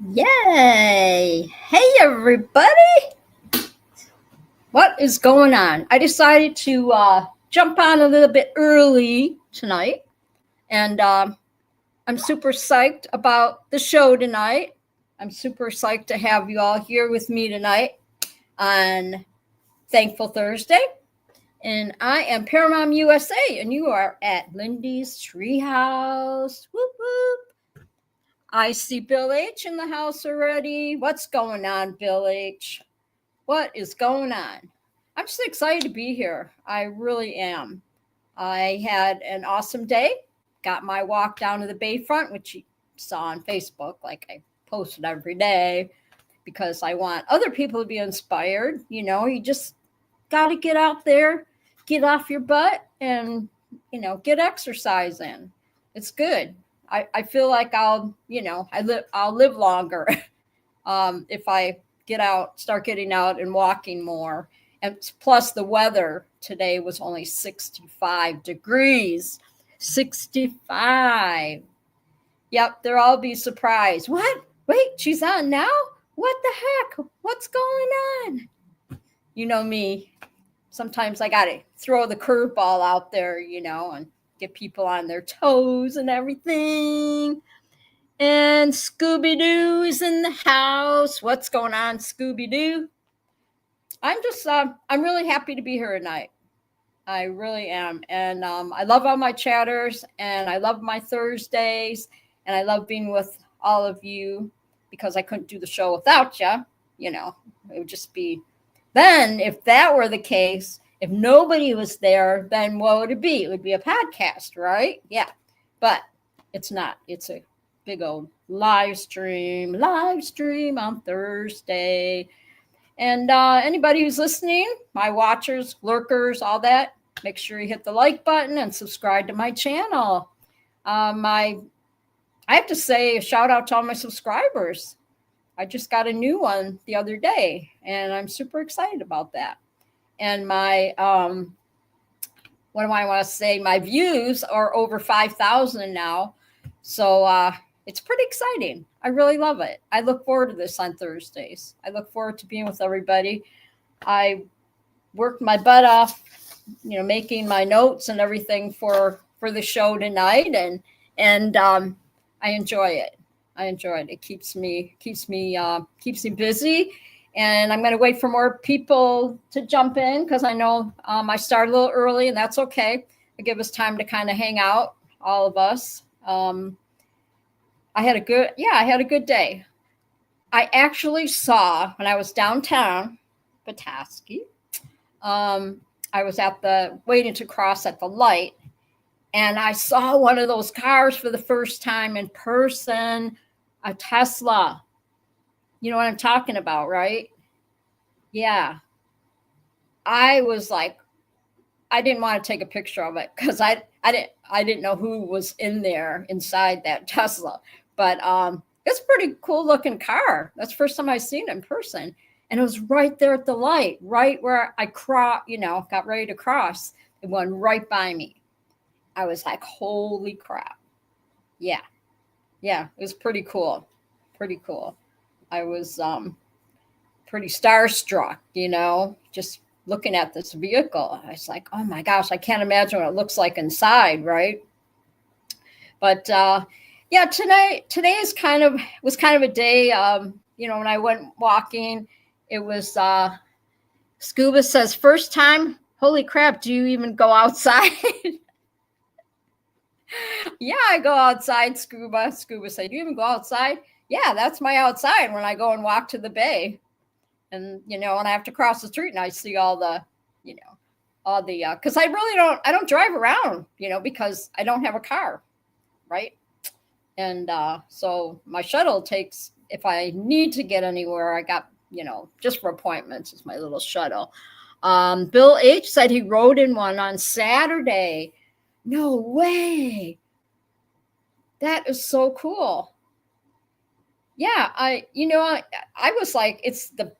Yay! Hey, everybody! What is going on? I decided to jump on a little bit early tonight, and I'm super psyched about the show tonight. I'm super psyched to have you all here with me tonight on Thankful Thursday. And I am Paramount USA, and you are at Lindy's Treehouse. Whoop whoop! I see Bill H in the house already. What's going on, Bill H? What is going on? I'm just excited to be here. I really am. I had an awesome day. Got my walk down to the bayfront, which you saw on Facebook, like I posted every day, because I want other people to be inspired. You just got to get out there, get off your butt, and, get exercise in. It's good. I feel like I'll live longer if I start getting out and walking more. And plus, the weather today was only 65 degrees. 65. Yep, they'll all be surprised. What? Wait, she's on now? What the heck? What's going on? You know me. Sometimes I got to throw the curveball out there, and get people on their toes and everything. And Scooby-Doo's in the house. What's going on, Scooby-Doo? I'm really happy to be here tonight. I really am. And I love all my chatters, and I love my Thursdays, and I love being with all of you, because I couldn't do the show without you. It would just be, then if that were the case, if nobody was there, then what would it be? It would be a podcast, right? Yeah. But it's not. It's a big old live stream on Thursday. And anybody who's listening, my watchers, lurkers, all that, make sure you hit the like button and subscribe to my channel. I have to say a shout out to all my subscribers. I just got a new one the other day, and I'm super excited about that. And my what do I want to say? My views are over 5,000 now. So it's pretty exciting. I really love it. I look forward to this on Thursdays. I look forward to being with everybody. I worked my butt off, making my notes and everything for the show tonight, and I enjoy it. It keeps me busy. And I'm going to wait for more people to jump in, because I know I started a little early, and that's okay. It gives us time to kind of hang out, all of us. I had a good day. I actually saw, when I was downtown, Petoskey, I was waiting to cross at the light, and I saw one of those cars for the first time in person, a Tesla. You know what I'm talking about, right? Yeah. I was like, I didn't want to take a picture of it, because I didn't know who was inside that Tesla. But it's a pretty cool looking car. That's the first time I've seen it in person. And it was right there at the light, right where I got ready to cross. It went right by me. I was like, holy crap. Yeah. Yeah, it was pretty cool. Pretty cool. I was pretty starstruck, just looking at this vehicle. I was like, oh my gosh, I can't imagine what it looks like inside, right? But yeah, today was kind of a day. When I went walking, it was Scuba says, first time, holy crap, do you even go outside? Yeah, I go outside, Scuba. Scuba said, do you even go outside? Yeah, that's my outside when I go and walk to the bay. And, when I have to cross the street and I see all the, because I don't drive around, because I don't have a car, right? And so my shuttle takes, if I need to get anywhere, I got, just for appointments, is my little shuttle. Bill H said he rode in one on Saturday. No way. That is so cool. Yeah, I was like, it's the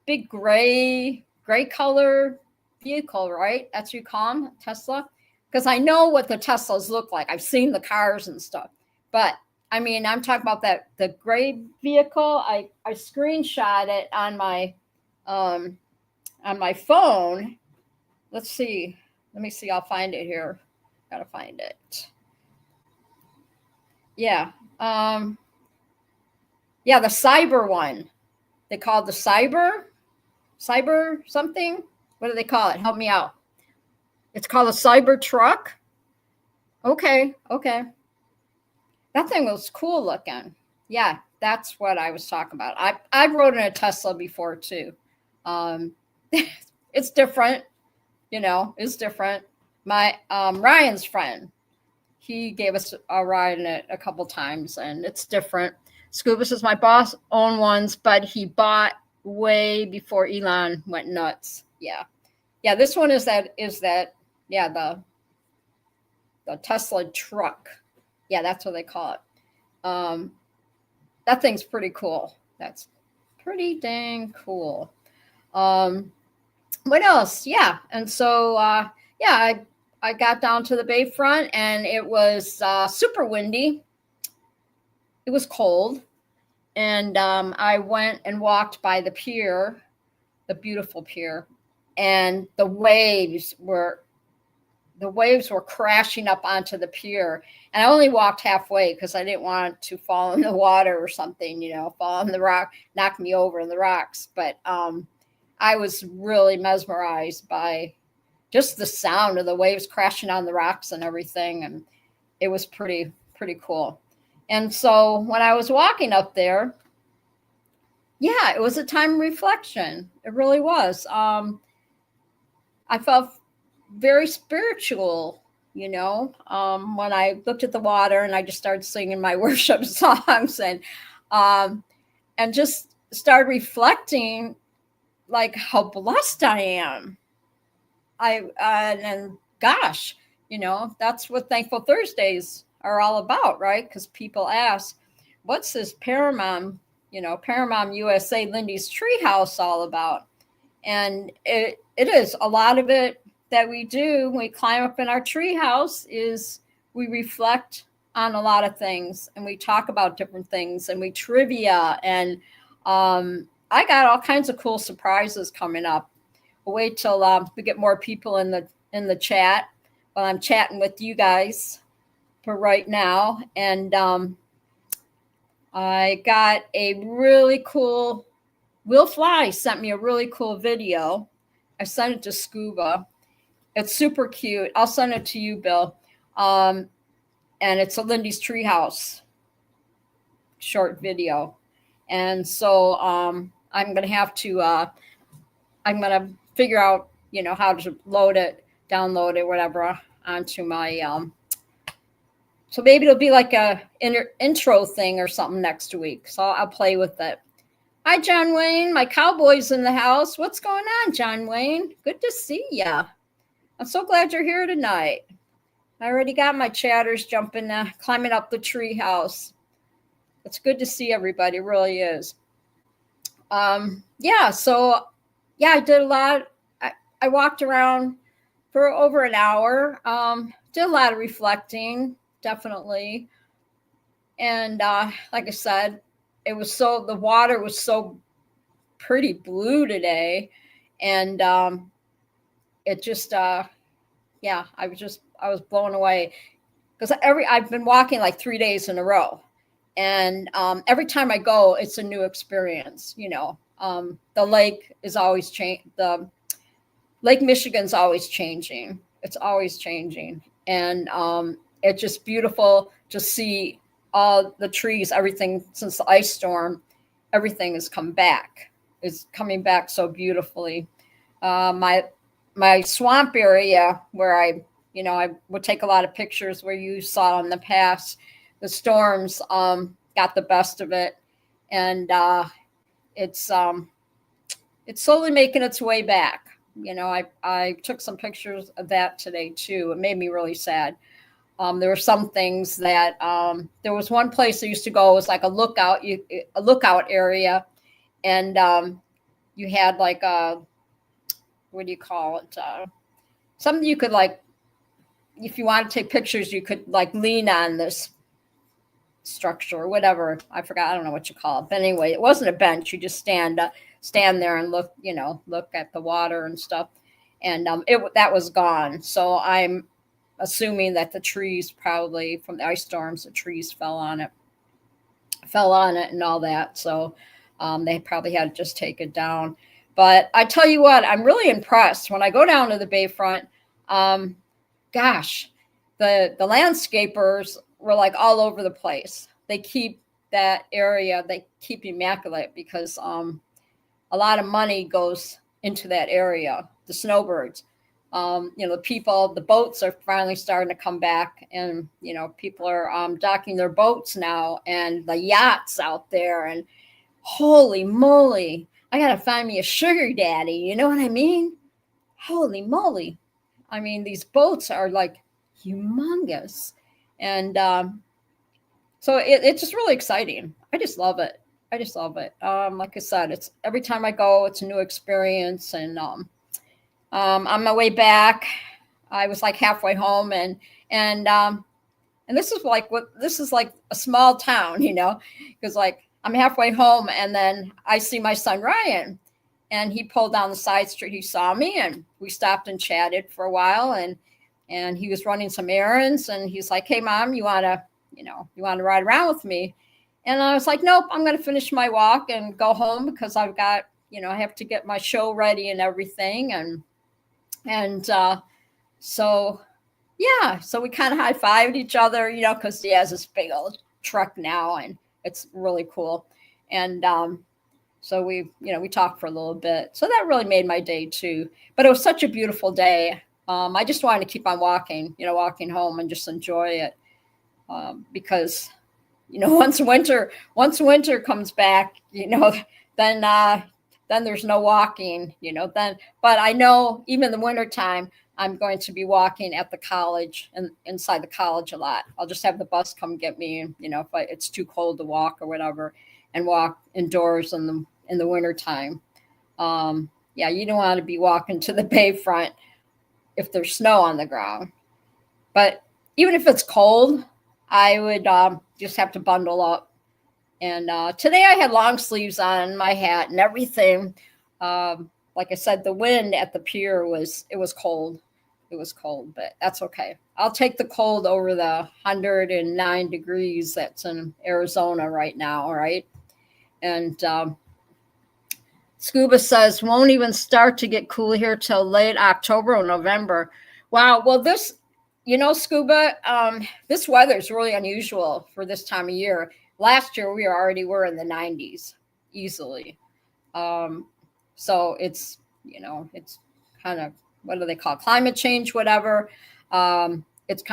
big gray color vehicle, right? That's what you call them, Tesla? Because I know what the Teslas look like. I've seen the cars and stuff. But I mean, I'm talking about the gray vehicle. I screenshot it um on my phone. Let's see. Let me see. I'll find it here. Gotta find it. Yeah. Yeah, the cyber one. They call it the cyber something. What do they call it? Help me out. It's called a cyber truck. Okay, okay. That thing was cool looking. Yeah, that's what I was talking about. I rode in a Tesla before too. Um, it's different, it's different. My Ryan's friend, he gave us a ride in it a couple times, and it's different. Scuba says my boss owned ones, but he bought way before Elon went nuts. Yeah, yeah. This one is that yeah, the Tesla truck. Yeah, that's what they call it. Um, that thing's pretty cool. That's pretty dang cool. Um, what else? Yeah, and so yeah, I got down to the bayfront, and it was super windy. It was cold, and I went and walked by the pier, the beautiful pier, and the waves were crashing up onto the pier, and I only walked halfway because I didn't want to fall in the water or something, fall in the rock, knock me over in the rocks. But I was really mesmerized by just the sound of the waves crashing on the rocks and everything, and it was pretty cool. And so when I was walking up there, yeah, it was a time of reflection. It really was. I felt very spiritual, when I looked at the water and I just started singing my worship songs, um, and just started reflecting like how blessed I am. And gosh, that's what Thankful Thursdays are all about, right? Because people ask, what's this Paramount USA Lindy's Treehouse all about? And it is a lot of it that we do when we climb up in our treehouse is we reflect on a lot of things, and we talk about different things, and we trivia, and I got all kinds of cool surprises coming up. We'll wait till we get more people in the chat while I'm chatting with you guys for right now. And I got a really cool Will Fly sent me a really cool video. I sent it to Scuba. It's super cute. I'll send it to you, Bill. And it's a Lindy's Treehouse short video. And so I'm going to have to, I'm going to figure out, how to load it, download it, whatever, onto my, so maybe it'll be like a intro thing or something next week. So I'll play with it. Hi, John Wayne. My cowboy's in the house. What's going on, John Wayne? Good to see ya. I'm so glad you're here tonight. I already got my chatters jumping, climbing up the tree house. It's good to see everybody. It really is. Yeah, so, yeah, I did a lot. I walked around for over an hour. Did a lot of reflecting, definitely. And like I said, the water was so pretty blue today, and it just yeah, I was blown away because I've been walking like 3 days in a row, and every time I go, it's a new experience. The lake is always the Lake Michigan's always changing. It's always changing, and it's just beautiful to see all the trees, everything since the ice storm, everything has come back. It's coming back so beautifully. My swamp area where I would take a lot of pictures where you saw in the past, the storms got the best of it, and it's slowly making its way back. I took some pictures of that today too. It made me really sad. There were some things that there was one place I used to go. It was like a lookout area, and you had like what do you call it? Something you could like, if you want to take pictures, you could like lean on this structure or whatever. I forgot. I don't know what you call it. But anyway, it wasn't a bench. You just stand there and look, look at the water and stuff. And that was gone. So I'm assuming that the trees, probably from the ice storms, the trees fell on it and all that. So they probably had to just take it down. But I tell you what, I'm really impressed when I go down to the Bayfront. Gosh, the landscapers were like all over the place. They keep that area, they keep immaculate, because a lot of money goes into that area. The snowbirds, the boats are finally starting to come back, and people are docking their boats now, and the yachts out there, and holy moly, I gotta find me a sugar daddy. You know what I mean? Holy moly! I mean, these boats are like humongous, and so it's just really exciting. I just love it. Like I said, it's every time I go, it's a new experience. And on my way back, I was like halfway home, and this is like a small town, because like I'm halfway home, and then I see my son Ryan, and he pulled down the side street. He saw me, and we stopped and chatted for a while, and he was running some errands, and he's like, "Hey, Mom, you want to ride around with me?" And I was like, "Nope, I'm going to finish my walk and go home, because I've got, I have to get my show ready and everything." And so we kind of high-fived each other, because he has this big old truck now, and it's really cool. And so we talked for a little bit. So that really made my day too. But it was such a beautiful day. I just wanted to keep on walking home and just enjoy it, because once winter comes back, then there's no walking, but I know even the wintertime, I'm going to be walking at the college and inside the college a lot. I'll just have the bus come get me, if it's too cold to walk or whatever, and walk indoors in the wintertime. You don't want to be walking to the Bayfront if there's snow on the ground. But even if it's cold, I would just have to bundle up. And today I had long sleeves on, my hat and everything. Like I said, the wind at the pier was cold. It was cold, but that's okay. I'll take the cold over the 109 degrees that's in Arizona right now, all right? And Scuba says, won't even start to get cool here till late October or November. Wow, well, this, Scuba, this weather is really unusual for this time of year. Last year, we already were in the 90s easily. So it's, it's kind of, what do they call it? Climate change, whatever. It's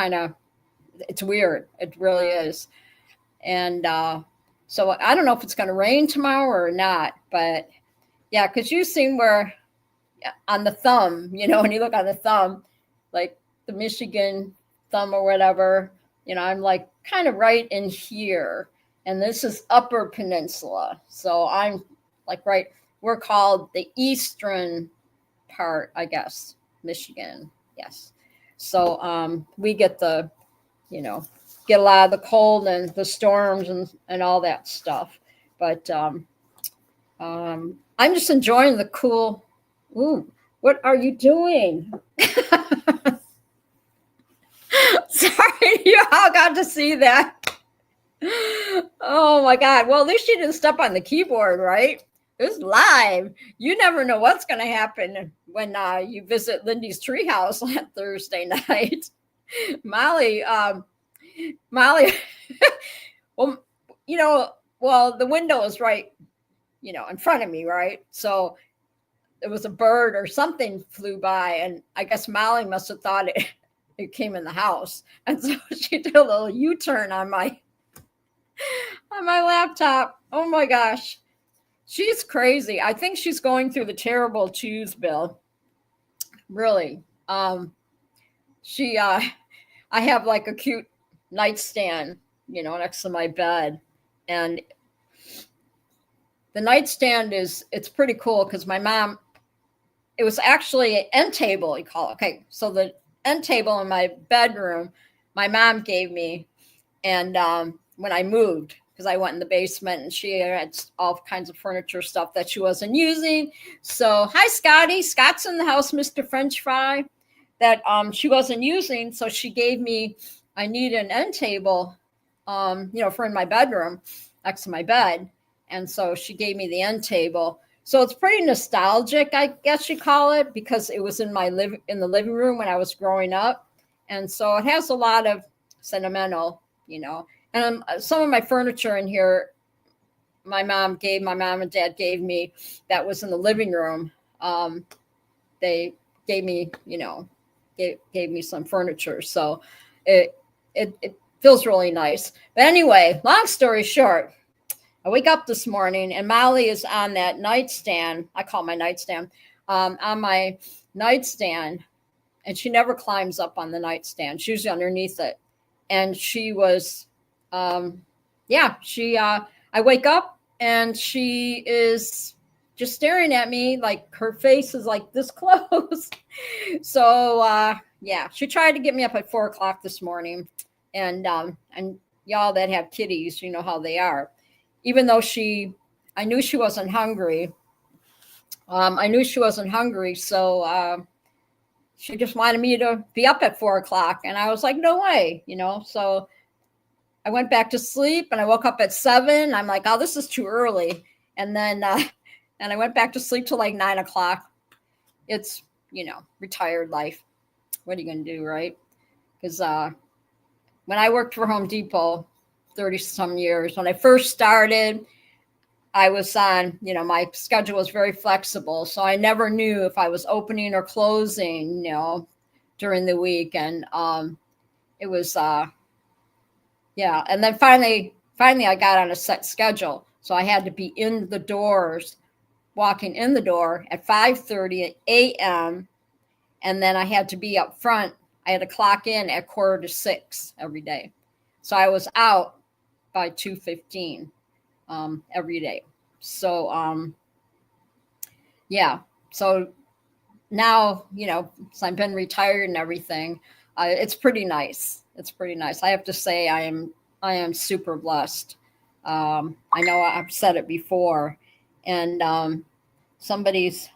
weird. It really is. And so I don't know if it's going to rain tomorrow or not, but yeah, because you've seen where on the thumb, when you look on the thumb, like the Michigan thumb or whatever, I'm like kind of right in here. And this is Upper Peninsula. So I'm like we're called the eastern part, I guess, Michigan. Yes. So we get get a lot of the cold and the storms and all that stuff. But I'm just enjoying the cool. Ooh, what are you doing? Sorry, you all got to see that. Oh my God. Well, at least you didn't step on the keyboard, right? It's live. You never know what's going to happen when you visit Lindy's Treehouse on Thursday night. Molly, well, the window is right, in front of me, right? So there was a bird or something flew by, and I guess Molly must have thought it came in the house. And so she did a little U-turn on my laptop. Oh my gosh. She's crazy. I think she's going through the terrible twos, Bill. Really. I have like a cute nightstand, next to my bed. And the nightstand it's pretty cool because my mom, it was actually an end table, you call it. Okay. So the end table in my bedroom, my mom gave me. And when I moved, because I went in the basement and she had all kinds of furniture stuff that she wasn't using. So hi, Scotty. Scott's in the house, Mr. French Fry, that she wasn't using. So she gave me, I need an end table, for in my bedroom next to my bed. And so she gave me the end table. So it's pretty nostalgic, I guess you call it, because it was in in the living room when I was growing up. And so it has a lot of sentimental, and some of my furniture in here, my mom and dad gave me, that was in the living room. They gave me, gave me some furniture. So it feels really nice. But anyway, long story short, I wake up this morning and Molly is on that nightstand. I call my nightstand, on my nightstand, and she never climbs up on the nightstand. She's usually underneath it. And she was, I wake up and she is just staring at me, like her face is like this close. So, she tried to get me up at 4:00 this morning. And y'all that have kitties, you know how they are. Even though I knew she wasn't hungry. So she just wanted me to be up at 4:00. And I was like, no way, So I went back to sleep and I woke up at 7. I'm like, oh, this is too early. And then, and I went back to sleep till like 9:00. It's, retired life. What are you going to do, right? Because when I worked for Home Depot 30 some years, when I first started, I was on, my schedule was very flexible. So I never knew if I was opening or closing, during the week. And it was, And then finally I got on a set schedule. So I had to be in the doors, walking in the door at 5:30 a.m. And then I had to be up front. I had to clock in at 5:45 every day. So I was out by 2:15 every day. So, So now, so I've been retired and everything. It's pretty nice. I have to say I am super blessed. I know I've said it before, and somebody's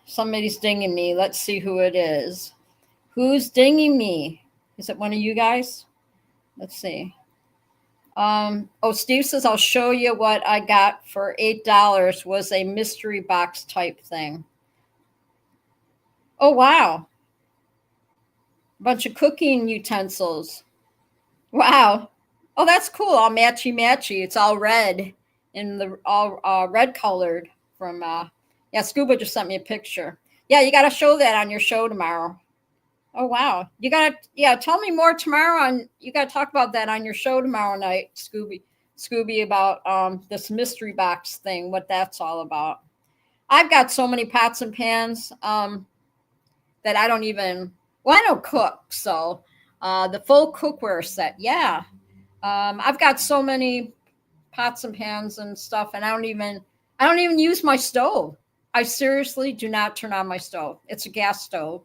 dinging me. Let's see who it is. Who's dinging me? Is it one of you guys? Let's see. Steve says, I'll show you what I got for $8. Was a mystery box type thing. Oh, wow. A bunch of cooking utensils. Wow. Oh, that's cool. All matchy. It's all red, all red colored from, Scuba just sent me a picture. Yeah, you got to show that on your show tomorrow. Oh, wow. You got to, tell me more tomorrow you got to talk about that on your show tomorrow night, Scooby, about this mystery box thing, what that's all about. I've got so many pots and pans that I don't even, I don't cook. So the full cookware set. Yeah. I've got so many pots and pans and stuff, and I don't even use my stove. I seriously do not turn on my stove. It's a gas stove.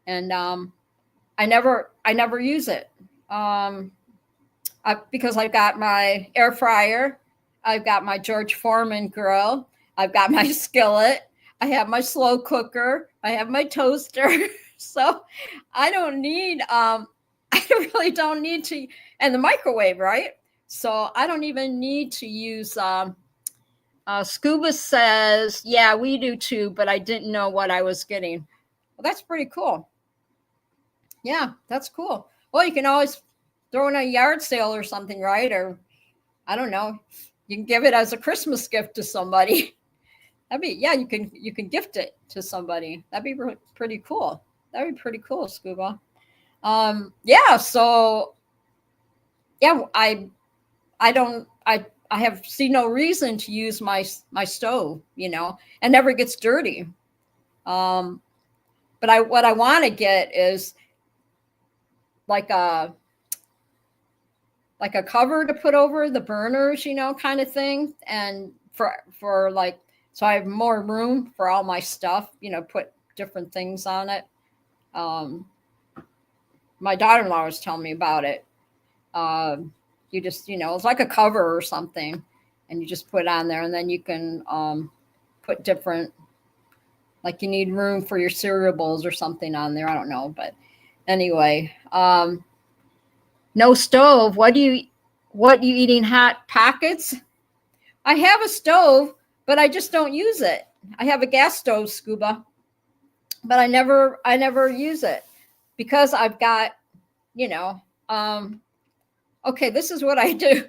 And I never use it because I've got my air fryer, I've got my George Foreman grill, I've got my skillet, I have my slow cooker, I have my toaster. So I don't need, I really don't need to, and the microwave, right? So I don't even need to use. Scuba says, yeah, we do too, but I didn't know what I was getting. Well, that's pretty cool. Yeah, that's cool. Well, you can always throw in a yard sale or something, right? Or I don't know. You can give it as a Christmas gift to somebody. You can gift it to somebody. That'd be pretty cool. That'd be pretty cool, Scuba. So I have seen no reason to use my stove, and never gets dirty. But what I want to get is like a cover to put over the burners, kind of thing. And for like, so I have more room for all my stuff, put different things on it. My daughter-in-law was telling me about it. You just, it's like a cover or something, and you just put it on there, and then you can put different, like you need room for your cereal bowls or something on there. I don't know, but anyway, no stove. What you eating, hot pockets? I have a stove, but I just don't use it. I have a gas stove, Scuba, but I never use it because I've got, okay, this is what I do.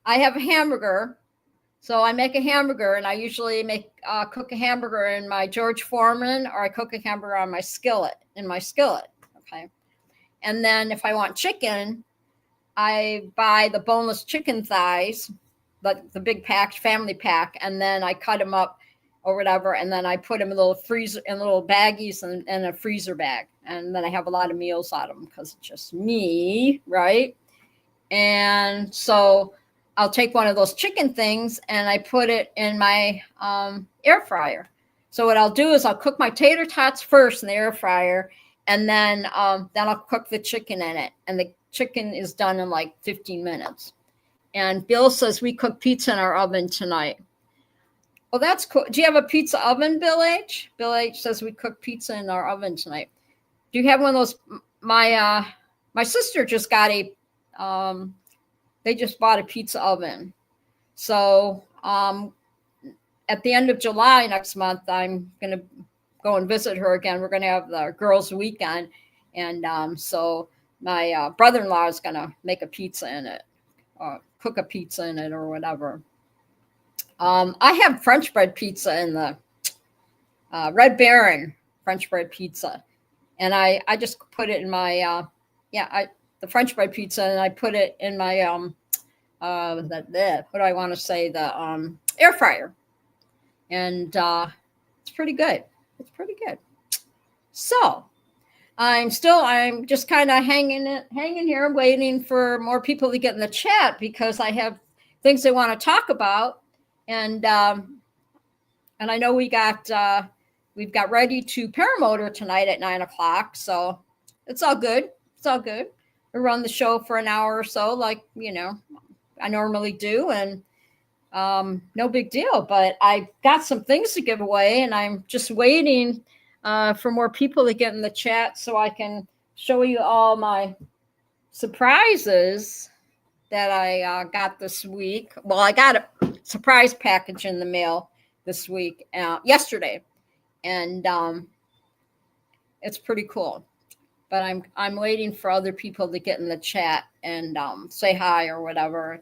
I have a hamburger. So I make a hamburger, and I usually cook a hamburger in my George Foreman, or I cook a hamburger on my skillet, okay? And then if I want chicken, I buy the boneless chicken thighs, the big pack, family pack, and then I cut them up or whatever, and then I put them in little baggies and a freezer bag. And then I have a lot of meals out of them because it's just me, right? And so I'll take one of those chicken things and I put it in my air fryer. So what I'll do is I'll cook my tater tots first in the air fryer, and then I'll cook the chicken in it. And the chicken is done in like 15 minutes. And Bill says we cook pizza in our oven tonight. Well, that's cool. Do you have a pizza oven, Bill H? Bill H says we cook pizza in our oven tonight. Do you have one of those? My sister just got they just bought a pizza oven. So at the end of July next month, I'm going to go and visit her again. We're going to have the girls' weekend. And so my brother-in-law is going to make a pizza in it, cook a pizza in it or whatever. I have French bread pizza in the Red Baron French bread pizza. And I just put it in my, the French bread pizza, and I put it in my, what do I want to say? The air fryer. And it's pretty good. It's pretty good. So I'm just kind of hanging here, waiting for more people to get in the chat because I have things they want to talk about. And I know we've got ready to paramotor tonight at 9:00. So it's all good. It's all good. We run the show for an hour or so, like, I normally do. And no big deal, but I got some things to give away, and I'm just waiting for more people to get in the chat so I can show you all my surprises that I got this week. Well, I got a surprise package in the mail this week, yesterday, and it's pretty cool. But I'm waiting for other people to get in the chat and say hi or whatever.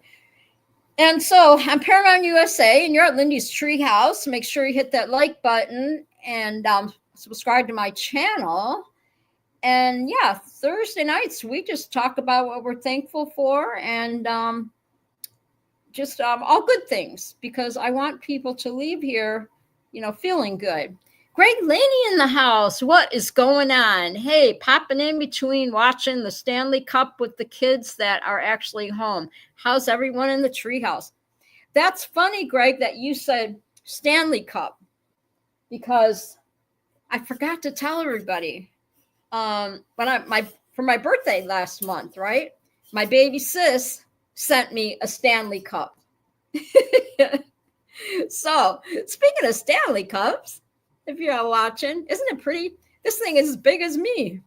And so I'm Paramount USA, and you're at Lindy's Treehouse. Make sure you hit that like button and subscribe to my channel. And yeah, Thursday nights, we just talk about what we're thankful for, and just all good things, because I want people to leave here, feeling good. Greg Laney in the house. What is going on? Hey, popping in between watching the Stanley Cup with the kids that are actually home. How's everyone in the treehouse? That's funny, Greg, that you said Stanley Cup, because I forgot to tell everybody. For my birthday last month, right? My baby sis sent me a Stanley Cup. So speaking of Stanley Cups, if you're watching, isn't it pretty? This thing is as big as me.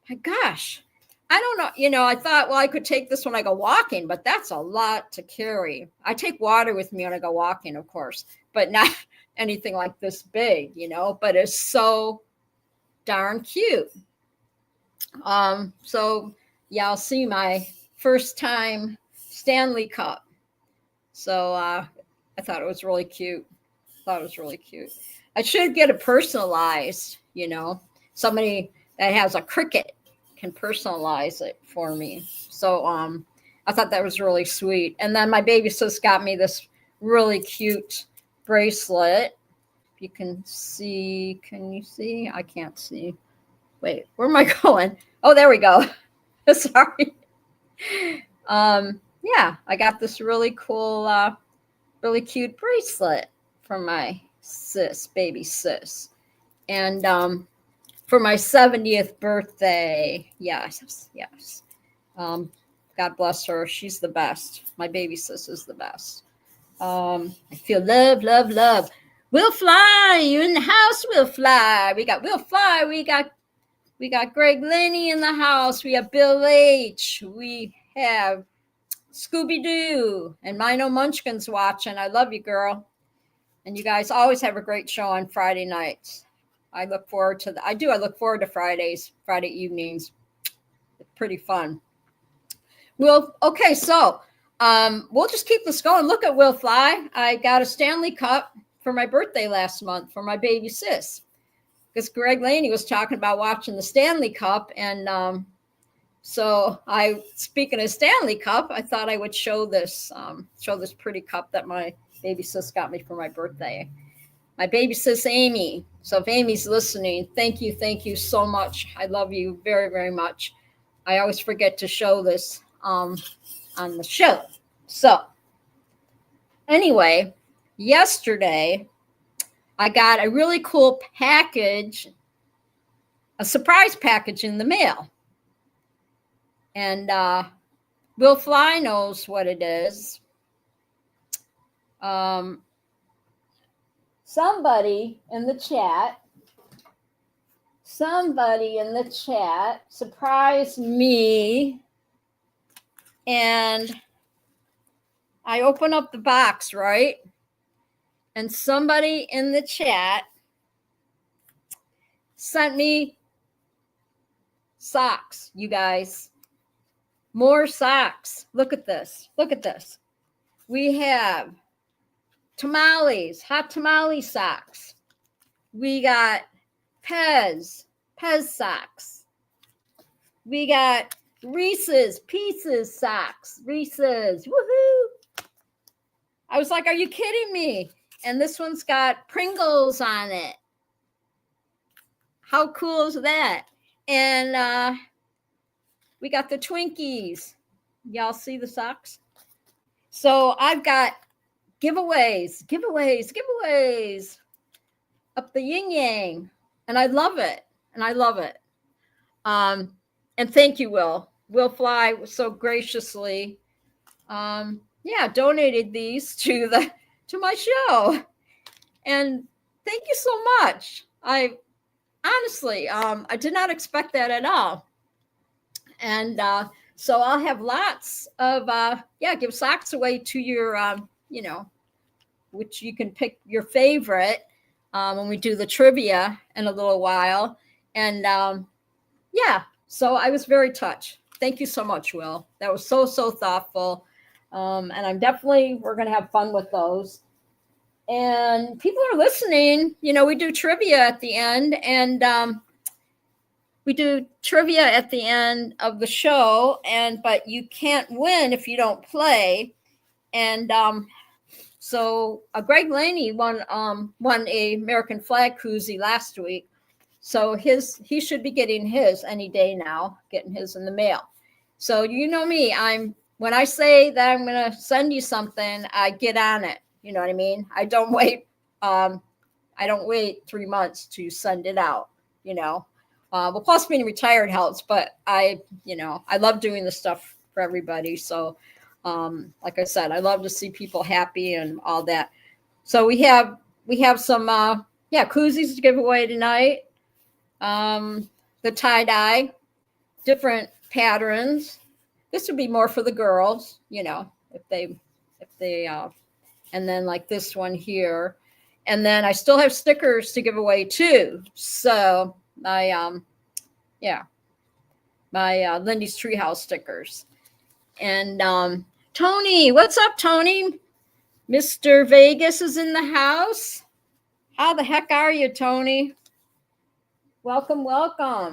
My gosh. I don't know. I thought, well, I could take this when I go walking, but that's a lot to carry. I take water with me when I go walking, of course, but not anything like this big, but it's so darn cute. So yeah, I'll see my first time Stanley Cup. So I thought it was really cute. I should get it personalized, somebody that has a cricket can personalize it for me. So I thought that was really sweet. And then my baby sis got me this really cute bracelet. You can see, you see? I can't see. Wait, where am I going? Oh, there we go. Sorry. Yeah, I got this really cool, really cute bracelet from my baby sis. And for my 70th birthday, yes. Got God bless her. She's the best. My baby sis is the best. I feel love, love, love. We'll fly. You in the house? We'll fly. We'll fly. We got Greg Lindy in the house. We have Bill H. We have Scooby Doo and Mino Munchkin's watching. I love you, girl. And you guys always have a great show on Friday nights. I look forward to I look forward to Friday evenings. It's pretty fun. Okay, so we'll just keep this going. Look at Will Fly. I got a Stanley Cup for my birthday last month for my baby sis. Because Greg Laney was talking about watching the Stanley Cup. And so speaking of Stanley Cup, I thought I would show this pretty cup that my baby sis got me for my birthday. My baby sis, Amy. So if Amy's listening, thank you so much. I love you very, very much. I always forget to show this on the show. So anyway, yesterday I got a really cool package, a surprise package in the mail. And Will Fly knows what it is. Somebody in the chat surprised me, and I open up the box, right? And somebody in the chat sent me socks, you guys. More socks. Look at this. We have tamales, hot tamale socks. We got Pez socks. We got Reese's Pieces socks. Reese's, woohoo! I was like, are you kidding me? And this one's got Pringles on it. How cool is that? And we got the Twinkies. Y'all see the socks? So I've got giveaways up the yin yang, and I love it. And thank you, Will Fly so graciously donated these to my show, and thank you so much. I honestly I did not expect that at all. And so I'll have lots of give socks away to your which you can pick your favorite when we do the trivia in a little while. And so I was very touched. Thank you so much, Will. That was so thoughtful. And we're going to have fun with those. And people are listening. We do trivia at the end, and we do trivia at the end of the show, but you can't win if you don't play. And so Greg Laney won a American flag koozie last week. So he should be getting his any day now, getting his in the mail. So you know me, when I say that I'm going to send you something, I get on it. You know what I mean? I don't wait. I don't wait 3 months to send it out, Well, plus being retired helps, but I love doing this stuff for everybody. So, like I said, I love to see people happy and all that. So we have some, koozies to give away tonight. The tie-dye, different patterns. This would be more for the girls, if they, and then like this one here. And then I still have stickers to give away too. So my Lindy's Treehouse stickers. And Tony, what's up, Tony? Mr. Vegas is in the house. How the heck are you, Tony? Welcome.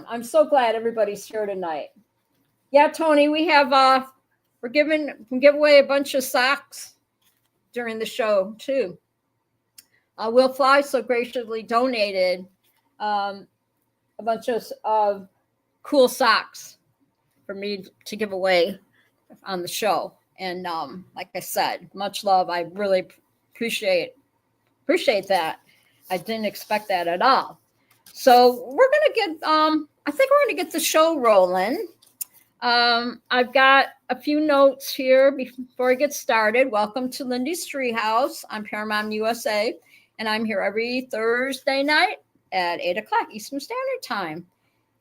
I'm so glad everybody's here tonight. Yeah, Tony, we have we give away a bunch of socks during the show too. Will Fly so graciously donated a bunch of cool socks for me to give away on the show. And like I said, much love. I really appreciate that. I didn't expect that at all. So we're gonna get I think we're gonna get the show rolling. I've got a few notes here before I get started. Welcome to Lindy's Treehouse. I'm Paramount USA, and I'm here every Thursday night at 8 o'clock Eastern Standard Time.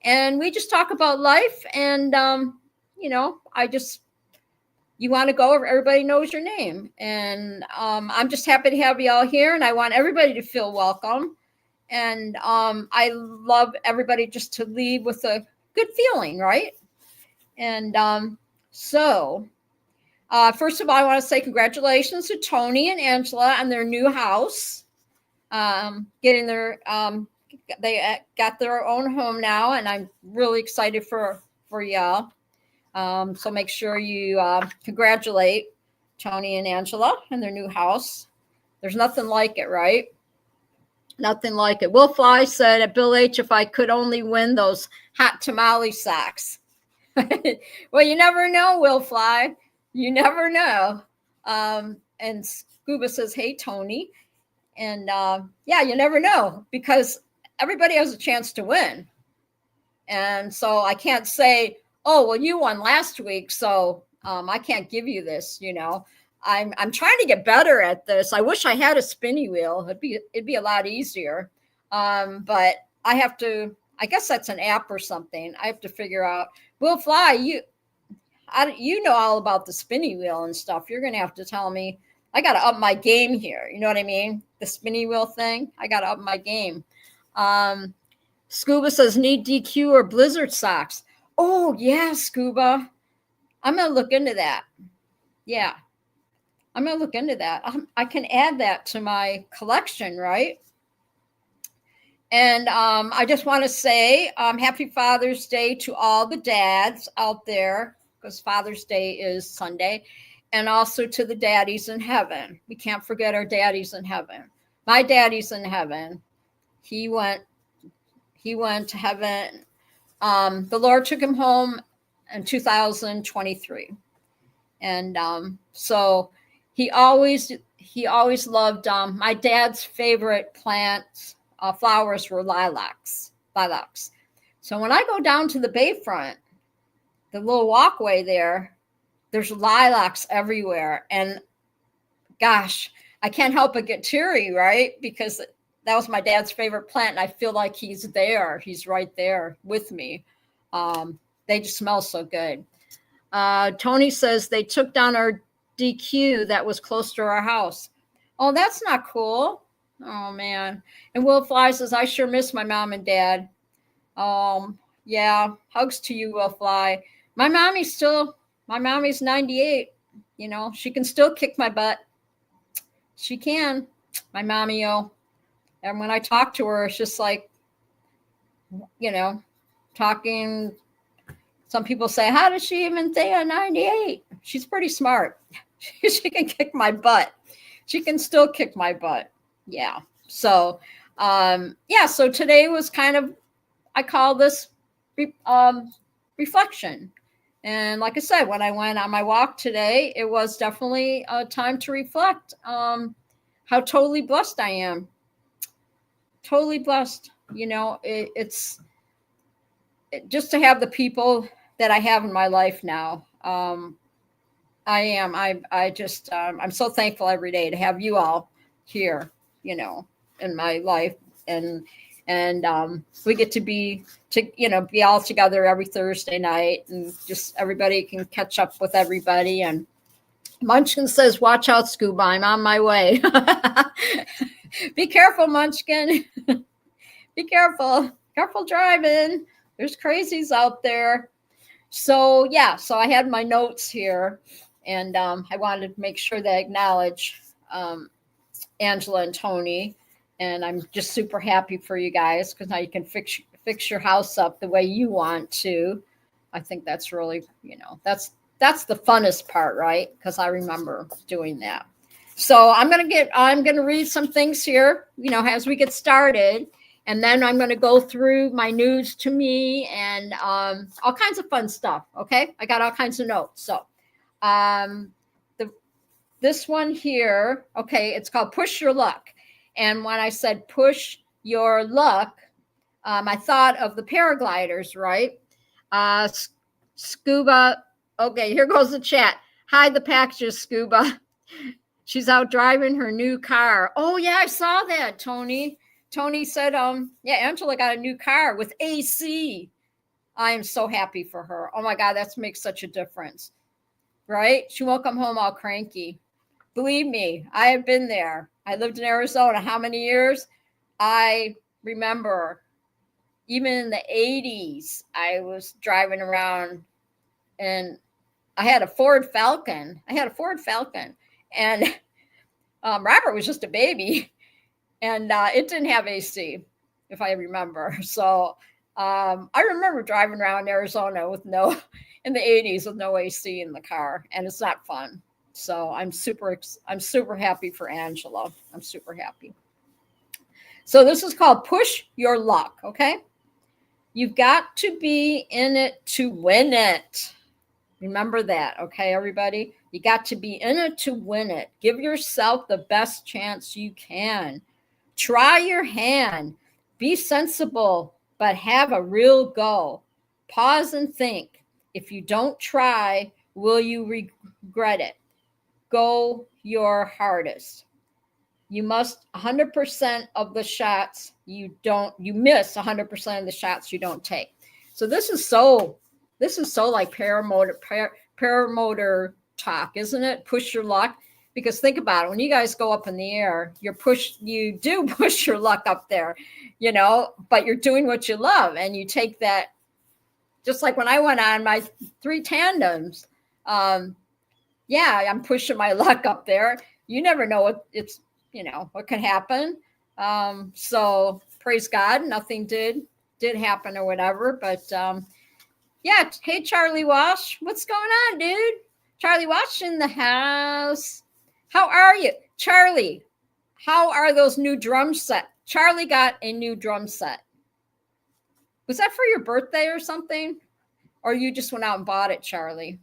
And we just talk about life, and, you want to go, everybody knows your name. And I'm just happy to have you all here, and I want everybody to feel welcome. And I love everybody just to leave with a good feeling, right? And first of all, I want to say congratulations to Tony and Angela on their new house. Getting their, they got their own home now, and I'm really excited for y'all. So make sure you congratulate Tony and Angela on their new house. There's nothing like it, right? Nothing like it. Will Fly said at Bill H, if I could only win those hot tamale socks. Well, you never know, Will Fly. You never know. And Scuba says, hey, Tony. And yeah, you never know, because everybody has a chance to win. And so I can't say, oh, well, you won last week, so I can't give you this, I'm trying to get better at this. I wish I had a spinny wheel. It'd be a lot easier. But I have to, I guess that's an app or something. I have to figure out. Will Fly, you know all about the spinny wheel and stuff. You're going to have to tell me. I got to up my game here. You know what I mean? The spinny wheel thing. I got to up my game. Scuba says, need DQ or Blizzard socks. Oh, yeah, Scuba. I'm going to look into that. Yeah. I'm going to look into that. I can add that to my collection, right? And I just want to say happy Father's Day to all the dads out there, because Father's Day is Sunday, and also to the daddies in heaven. We can't forget our daddies in heaven. My daddy's in heaven. He went to heaven. The Lord took him home in 2023. And so he always loved, my dad's favorite plants, flowers were lilacs. So when I go down to the bayfront, the little walkway there's lilacs everywhere. And gosh, I can't help but get teary, right? Because that was my dad's favorite plant. And I feel like he's there. He's right there with me. They just smell so good. Tony says they took down our DQ that was close to our house. Oh, that's not cool. Oh, man. And Will Fly says, I sure miss my mom and dad. Yeah, hugs to you, Will Fly. My mommy's 98. She can still kick my butt. She can. My mommy, and when I talk to her, it's just like, talking. Some people say, how does she even stay at 98? She's pretty smart. She can kick my butt. She can still kick my butt. Yeah. So, so today was kind of, I call this reflection. And like I said, when I went on my walk today, it was definitely a time to reflect how totally blessed I am. Totally blessed. It's just to have the people that I have in my life now. I'm so thankful every day to have you all here, in my life. And we get to be all together every Thursday night, and just everybody can catch up with everybody. And Munchkin says, watch out, Scuba, I'm on my way. Be careful, Munchkin. Be careful. Careful driving. There's crazies out there. So, so I had my notes here, and I wanted to make sure that I acknowledge Angela and Tony. And I'm just super happy for you guys, because now you can fix your house up the way you want to. I think that's really, that's the funnest part, right? Because I remember doing that. So I'm going to read some things here, as we get started. And then I'm going to go through my news to me and all kinds of fun stuff. Okay. I got all kinds of notes. So this one here, okay, it's called Push Your Luck. And when I said push your luck, I thought of the paragliders, right? Scuba. Okay, here goes the chat. Hide the packages, Scuba. She's out driving her new car. Oh yeah, I saw that, Tony. Tony said, yeah, Angela got a new car with AC. I am so happy for her. Oh my God, that makes such a difference, right? She won't come home all cranky. Believe me, I have been there. I lived in Arizona. How many years? I remember even in the 80s, I was driving around and I had a Ford Falcon. And Robert was just a baby, and it didn't have AC, if I remember. So I remember driving around Arizona in the 80s with no AC in the car, and it's not fun. So I'm super happy for Angela. I'm super happy. So this is called Push Your Luck, okay? You've got to be in it to win it. Remember that, okay, everybody? You got to be in it to win it. Give yourself the best chance you can. Try your hand. Be sensible, but have a real go. Pause and think. If you don't try, will you regret it? Go your hardest. You must 100% of the shots you miss 100% of the shots you don't take. So this is so like paramotor talk, isn't it? Push your luck. Because think about it, when you guys go up in the air, you do push your luck up there, but you're doing what you love, and you take that. Just like when I went on my 3 tandems, yeah, I'm pushing my luck up there. You never know what can happen. So praise God, nothing did happen or whatever, but yeah. Hey, Charlie Wash, what's going on, dude? Charlie Wash in the house. How are you, Charlie? How are those new drum set? Charlie got a new drum set. Was that for your birthday or something? Or you just went out and bought it, Charlie?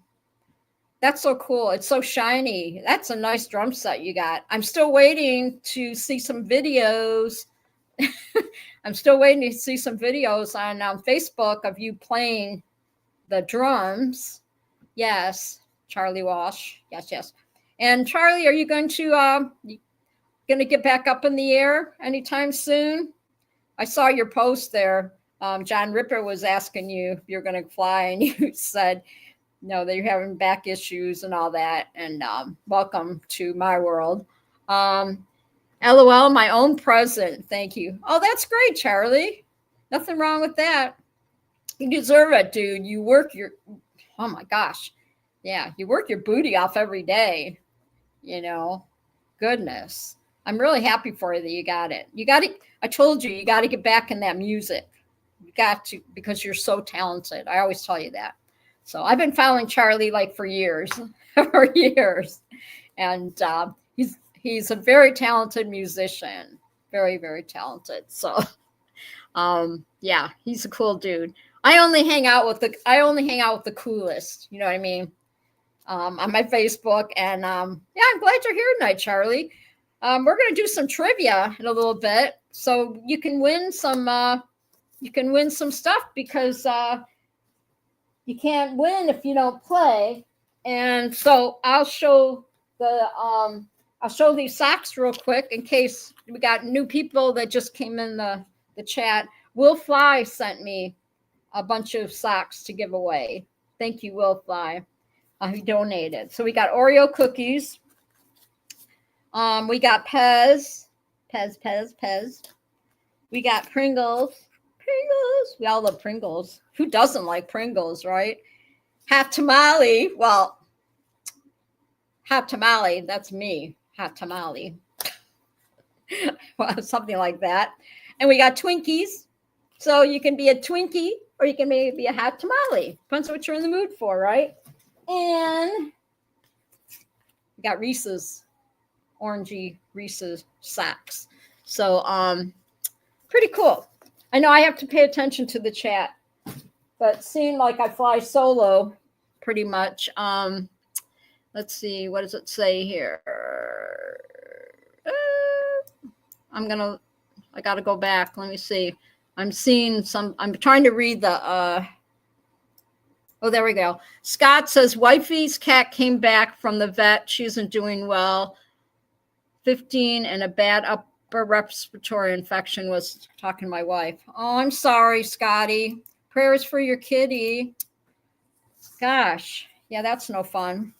That's so cool. It's so shiny. That's a nice drum set you got. I'm still waiting to see some videos. I'm still waiting to see some videos on Facebook of you playing the drums. Yes, Charlie Walsh. Yes. And Charlie, are you going to get back up in the air anytime soon? I saw your post there. John Ripper was asking you if you're going to fly, and you said no, that you're having back issues and all that. And welcome to my world. LOL, my own present. Thank you. Oh, that's great, Charlie. Nothing wrong with that. You deserve it, dude. You work oh my gosh. Yeah, you work your booty off every day. Goodness. I'm really happy for you that you got it. I told you got to get back in that music. You got to, because you're so talented. I always tell you that. So I've been following Charlie like for years, and he's a very talented musician, very, very talented. So, yeah, he's a cool dude. I only hang out with the coolest. You know what I mean? On my Facebook, and yeah, I'm glad you're here tonight, Charlie. We're gonna do some trivia in a little bit, so you can win some. Stuff, because you can't win if you don't play. And so I'll show these socks real quick in case we got new people that just came in the chat. Will Fly sent me a bunch of socks to give away. Thank you, Will Fly. He donated. So we got Oreo cookies. We got Pez. We got Pringles. We all love Pringles. Who doesn't like Pringles, right? Hot tamale. Well, hot tamale, that's me. Hot tamale. Well, something like that. And we got Twinkies. So you can be a Twinkie or you can maybe be a hot tamale. Depends what you're in the mood for, right? And we got Reese's, orangey Reese's socks. So pretty cool. I know I have to pay attention to the chat, but seeing like I fly solo pretty much. Let's see, what does it say here? I got to go back. Let me see. I'm trying to read the Oh, there we go. Scott says, wifey's cat came back from the vet. She isn't doing well. 15 and a bad upper respiratory infection. Was talking to my wife. Oh, I'm sorry, Scotty. Prayers for your kitty. Gosh, yeah, that's no fun.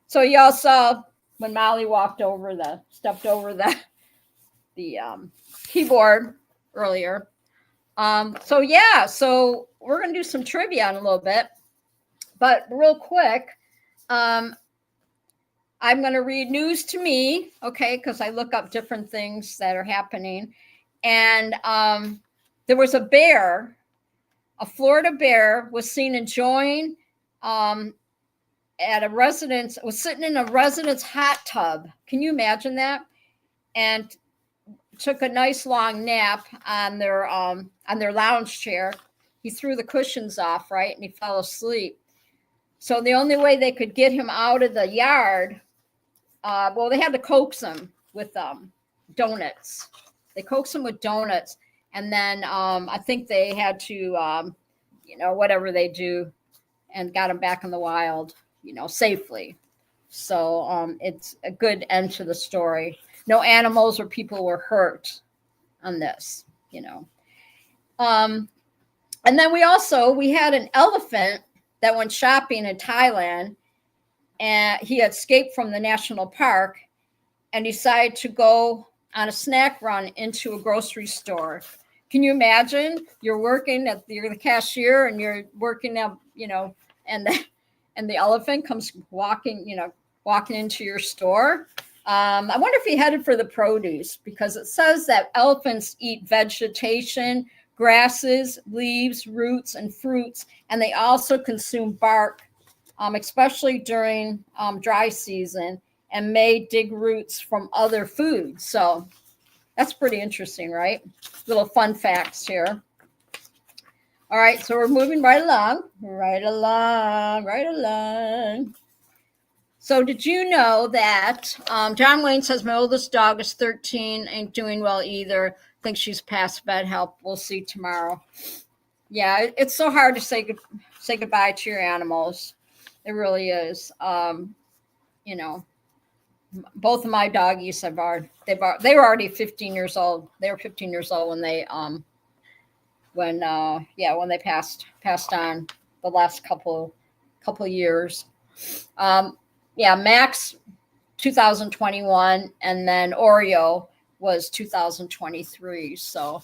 So y'all saw when Molly stepped over the keyboard earlier. So we're gonna do some trivia in a little bit, but real quick, I'm gonna read news to me, okay? Because I look up different things that are happening, and there was a bear, a Florida bear, was seen enjoying at a residence, was sitting in a residence hot tub. Can you imagine that? And took a nice long nap on their lounge chair. He threw the cushions off, right? And he fell asleep. So the only way they could get him out of the yard, they had to coax him with donuts. They coaxed him with donuts. And then I think they had to, whatever they do, and got him back in the wild, safely. So it's a good end to the story. No animals or people were hurt on this, And then we had an elephant that went shopping in Thailand, and he escaped from the national park and decided to go on a snack run into a grocery store. Can you imagine? You're the cashier, and you're working up, and the elephant comes walking into your store. I wonder if he headed for the produce, because it says that elephants eat vegetation, grasses, leaves, roots, and fruits, and they also consume bark, especially during dry season, and may dig roots from other foods. So that's pretty interesting, right? Little fun facts here. All right, so we're moving right along. So did you know that John Wayne says my oldest dog is 13, ain't doing well either. Think she's past vet help. We'll see tomorrow. Yeah, it's so hard to say goodbye to your animals. It really is. Both of my doggies they were already 15 years old. They were 15 years old when they passed on the last couple years. Max 2021, and then Oreo was 2023. So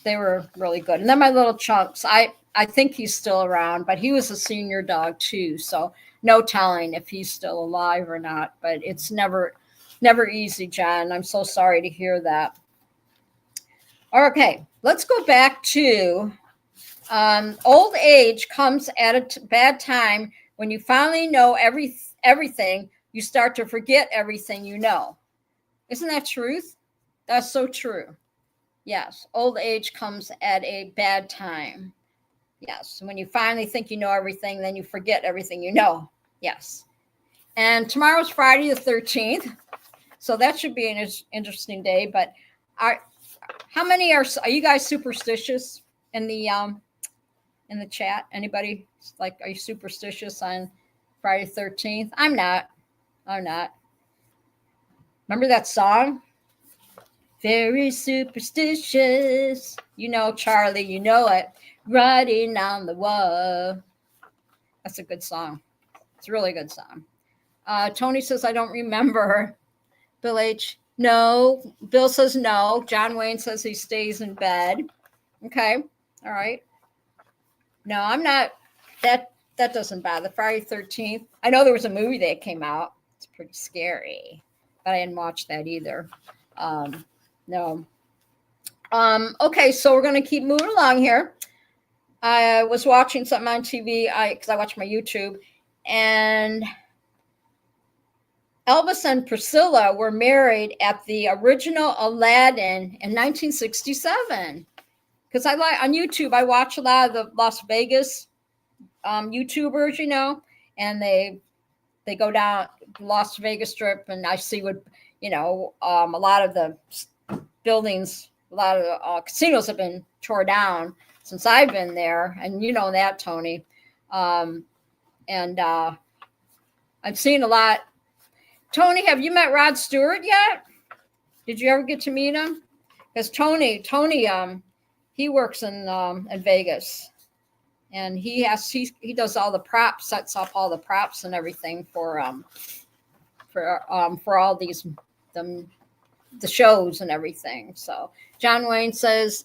they were really good. And then my little Chunks, I think he's still around, but he was a senior dog too, so no telling if he's still alive or not. But it's never easy, John. I'm so sorry to hear that. Okay, let's go back to old age comes at a bad time. When you finally know everything, you start to forget everything you know. Isn't that truth? That's so true. Yes, old age comes at a bad time. Yes, when you finally think you know everything, then you forget everything you know. Yes. And tomorrow's Friday the 13th, so that should be an interesting day. But how many are you guys superstitious in the chat? Anybody are you superstitious on Friday 13th? I'm not. Remember that song? Very superstitious. Charlie, you know it. Writing on the wall. That's a good song. It's a really good song. Tony says, I don't remember. Bill H. No. Bill says no. John Wayne says he stays in bed. Okay. All right. No, I'm not. That doesn't bother. Friday 13th. I know there was a movie that came out. It's pretty scary, but I didn't watch that either. No. Okay, so we're going to keep moving along here. I was watching something on TV because I watch my YouTube, and Elvis and Priscilla were married at the original Aladdin in 1967. Because on YouTube, I watch a lot of the Las Vegas YouTubers, and they go down Las Vegas Strip, and I see what a lot of the buildings, a lot of the casinos have been torn down. since I've been there, and you know that, Tony. And I've seen a lot. Tony, have you met Rod Stewart yet? Did you ever get to meet him? Because Tony, he works in Vegas, and he does all the props, sets up all the props and everything for all these the shows and everything. So John Wayne says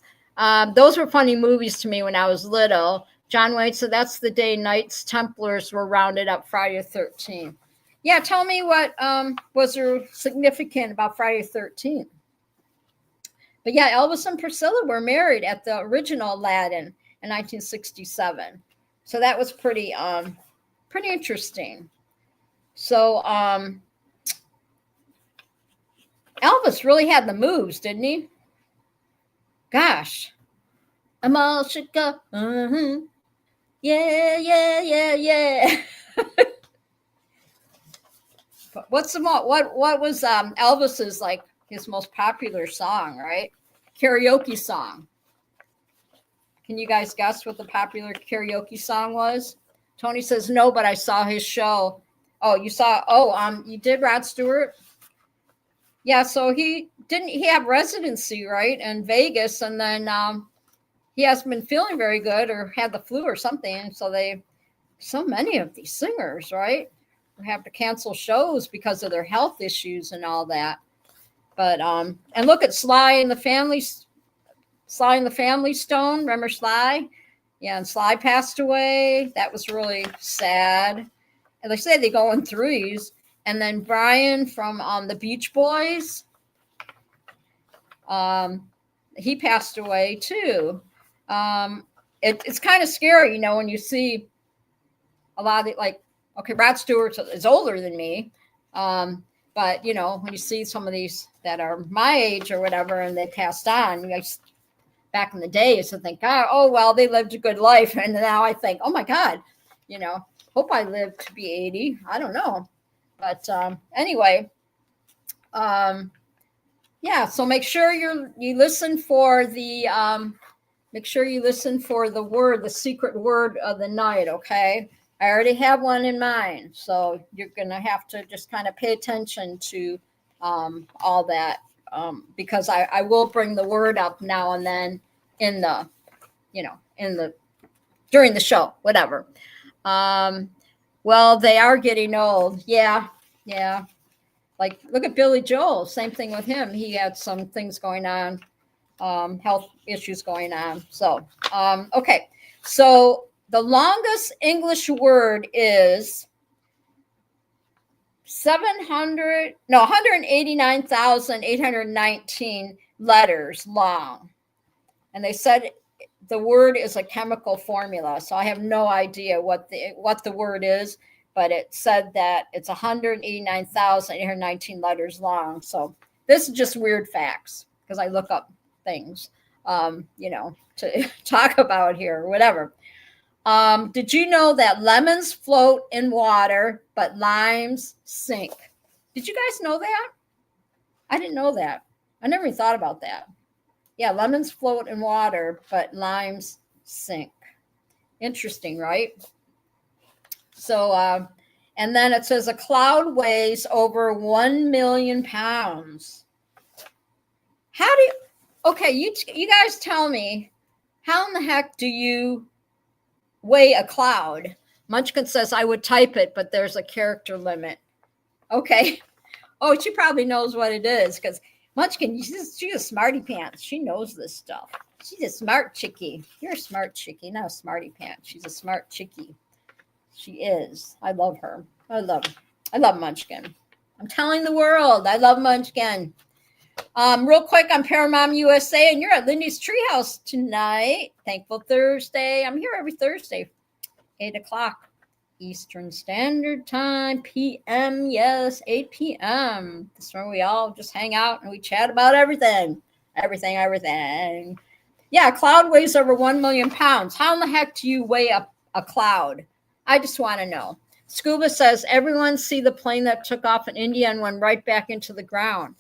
those were funny movies to me when I was little. John Wayne said that's the day Knights Templars were rounded up, Friday the 13th. Yeah, tell me what was there significant about Friday the 13th. But yeah, Elvis and Priscilla were married at the original Aladdin in 1967. So that was pretty interesting. So Elvis really had the moves, didn't he? Gosh. I'm all shook up. Yeah, yeah, yeah, yeah. But what was Elvis's, like, his most popular song, right? Karaoke song. Can you guys guess what the popular karaoke song was? Tony says no, but I saw his show. Oh, you saw? Oh, you did, Rod Stewart? Yeah, so he have residency, right, in Vegas, and then he hasn't been feeling very good or had the flu or something. So many of these singers, right, have to cancel shows because of their health issues and all that. But and look at Sly and the Family Stone. Remember Sly? Yeah, and Sly passed away. That was really sad. And they say they go in threes. And then Brian from the Beach Boys, he passed away too. It's kind of scary, you know, when you see a lot of okay, Rod Stewart is older than me, but you know, when you see some of these that are my age or whatever, and they passed on, back in the day, I used to think, oh well, they lived a good life, and now I think, oh my God, you know, hope I live to be 80. I don't know. But anyway, yeah. So make sure you listen for the word, the secret word of the night. Okay, I already have one in mind, so you're gonna have to just kind of pay attention to all that because I will bring the word up now and then in the during the show, whatever. Well, they are getting old. Yeah. Like, look at Billy Joel. Same thing with him. He had some things going on, health issues going on. So, okay. So the longest English word is 189,819 letters long. And they said the word is a chemical formula, so I have no idea what the word is, but it said that it's 189,819 letters long. So this is just weird facts because I look up things, to talk about here or whatever. Did you know that lemons float in water, but limes sink? Did you guys know that? I didn't know that. I never even thought about that. Yeah, lemons float in water, but limes sink. Interesting, right? So, and then it says a cloud weighs over 1 million pounds. Okay, you guys tell me, how in the heck do you weigh a cloud? Munchkin says, I would type it, but there's a character limit. Okay. Oh, she probably knows what it is because Munchkin, she's a smarty pants. She knows this stuff. She's a smart chickie. You're a smart chickie, not a smarty pants. She's a smart chickie. She is. I love her. I love Munchkin. I'm telling the world, I love Munchkin. Real quick on Paramount USA, and you're at Lindy's Treehouse tonight. Thankful Thursday. I'm here every Thursday, 8 o'clock Eastern Standard Time, p.m. Yes, 8 p.m. That's where we all just hang out and we chat about everything. Yeah, a cloud weighs over 1 million pounds. How in the heck do you weigh a cloud? I just want to know. Scuba says, everyone see the plane that took off in India and went right back into the ground.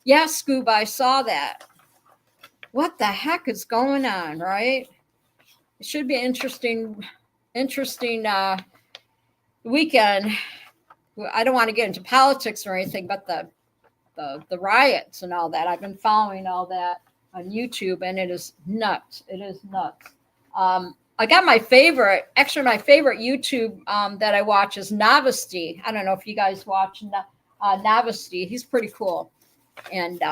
Yeah, Scuba, I saw that. What the heck is going on, right? It should be an interesting weekend. I don't want to get into politics or anything, but the riots and all that. I've been following all that on YouTube, and it is nuts. It is nuts. I got my favorite YouTube that I watch is Novisty. I don't know if you guys watch Novisty. He's pretty cool, and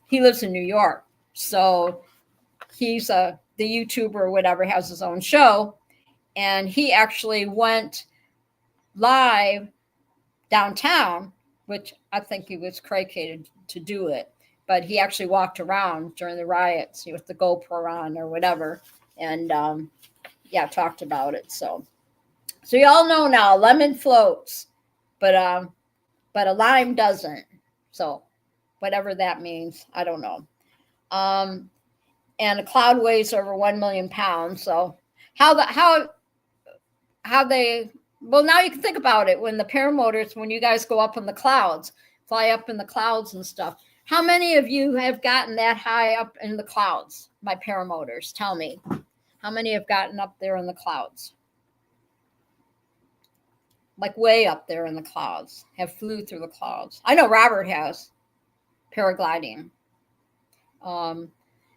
he lives in New York, so he's the YouTuber or whatever, has his own show, and he actually went live downtown, which I think he was crazy to do it, but he actually walked around during the riots with the GoPro on or whatever, and talked about it. So you all know now, lemon floats, but a lime doesn't. So whatever that means, I don't know. And a cloud weighs over 1 million pounds. So how they, well, now you can think about it. When the paramotors, when you guys go up in the clouds, fly up in the clouds and stuff, how many of you have gotten that high up in the clouds? My paramotors, tell me. How many have gotten up there in the clouds? Like way up there in the clouds, have flew through the clouds. I know Robert has paragliding.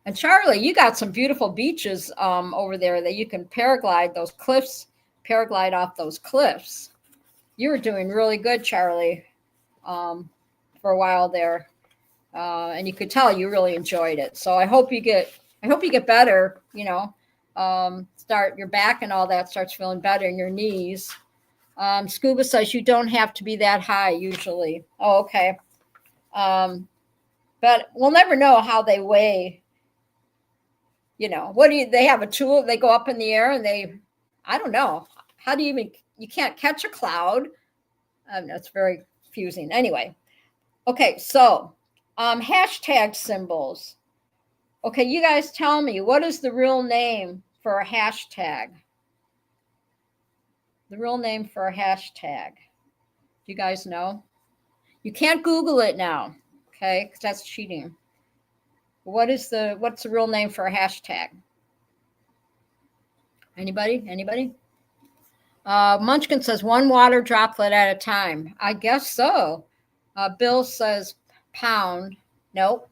And Charlie, you got some beautiful beaches over there that you can paraglide those cliffs, paraglide off those cliffs. You were doing really good, Charlie, for a while there. And you could tell you really enjoyed it. So I hope you get better, start your back and all that starts feeling better in your knees. Scuba says you don't have to be that high usually. Oh, okay. But we'll never know how they weigh. They have a tool, they go up in the air and I don't know. How do you can't catch a cloud. It's very confusing. Anyway. Okay. So, hashtag symbols. Okay, you guys tell me, what is the real name for a hashtag? The real name for a hashtag. Do you guys know? You can't Google it now, okay? Because that's cheating. What's the real name for a hashtag? Anybody? Munchkin says 1 water droplet at a time. I guess so. Bill says pound. Nope.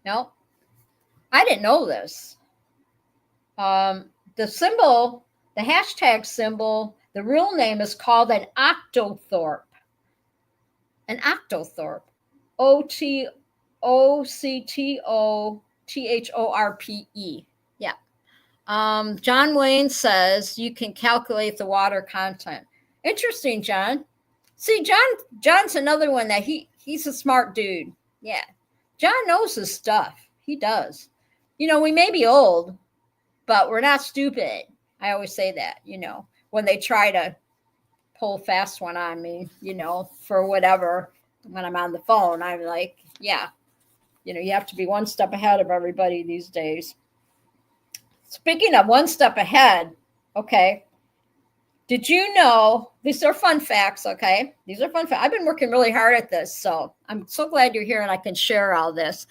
I didn't know this. The symbol, the hashtag symbol, the real name is called an octothorpe. An octothorpe. OCTOTHORPE. Yeah. John Wayne says you can calculate the water content. Interesting, John. See, John's another one that he's a smart dude. Yeah. John knows his stuff. He does. We may be old, but we're not stupid. I always say that, when they try to pull fast one on me, for whatever, when I'm on the phone, I'm like, yeah, you have to be one step ahead of everybody these days. Speaking of one step ahead, okay, did you know, these are fun facts, okay? These are fun facts. I've been working really hard at this, so I'm so glad you're here and I can share all this.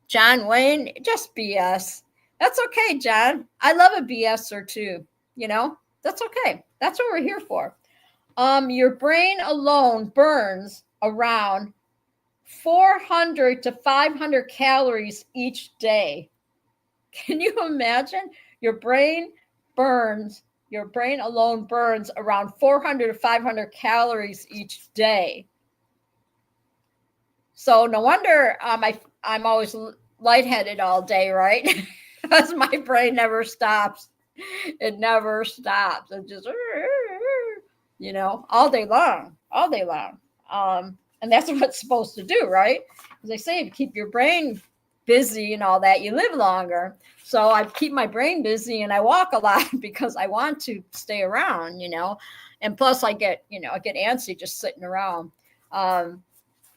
John Wayne, just BS. That's okay, John. I love a BS or two, That's okay. That's what we're here for. Your brain alone burns around 400 to 500 calories each day. Can you imagine? Your brain alone burns around 400 to 500 calories each day. So no wonder I'm always lightheaded all day, right? Because my brain never stops. It never stops. It just, all day long. And that's what it's supposed to do, right? As I say, if you keep your brain busy and all that, you live longer. So I keep my brain busy and I walk a lot because I want to stay around, and plus I get antsy just sitting around. I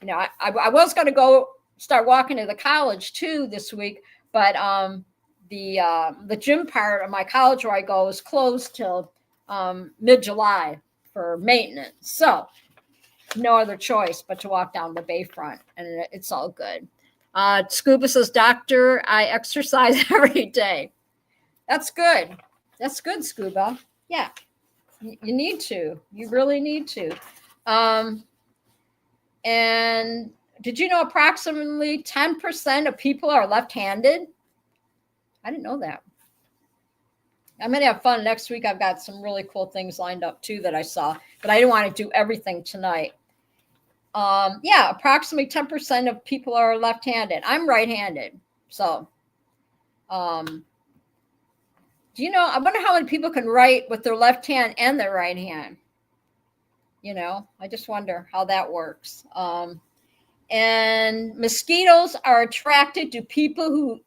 was going to go start walking to the college too this week, but the gym part of my college where I go is closed till mid-July for maintenance. So no other choice but to walk down the bayfront, and it's all good. Scuba says, Doctor, I exercise every day. That's good. That's good, Scuba. Yeah, you need to. You really need to. And did you know approximately 10% of people are left-handed? I didn't know that. I'm going to have fun next week. I've got some really cool things lined up too that I saw, but I didn't want to do everything tonight. Yeah, approximately 10% of people are left-handed. I'm right-handed. So, do you know, I wonder how many people can write with their left hand and their right hand. You know, I just wonder how that works. And mosquitoes are attracted to people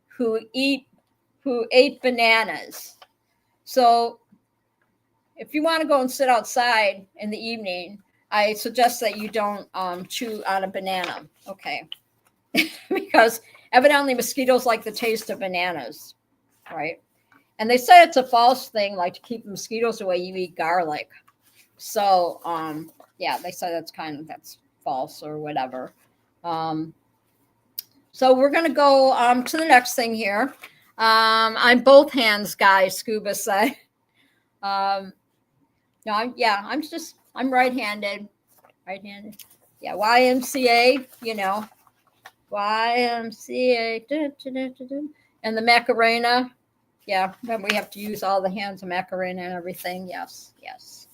who ate bananas. So if you want to go and sit outside in the evening, I suggest that you don't chew on a banana. Okay. Because evidently mosquitoes like the taste of bananas, right? And they say it's a false thing, like to keep mosquitoes away, you eat garlic. So, yeah, they say that's false or whatever. So we're going to go to the next thing here. I'm both hands guy, Scuba say. No, I'm right-handed. Right-handed. Yeah, YMCA, you know. YMCA. And the Macarena. Yeah, then we have to use all the hands of Macarena and everything. Yes, yes.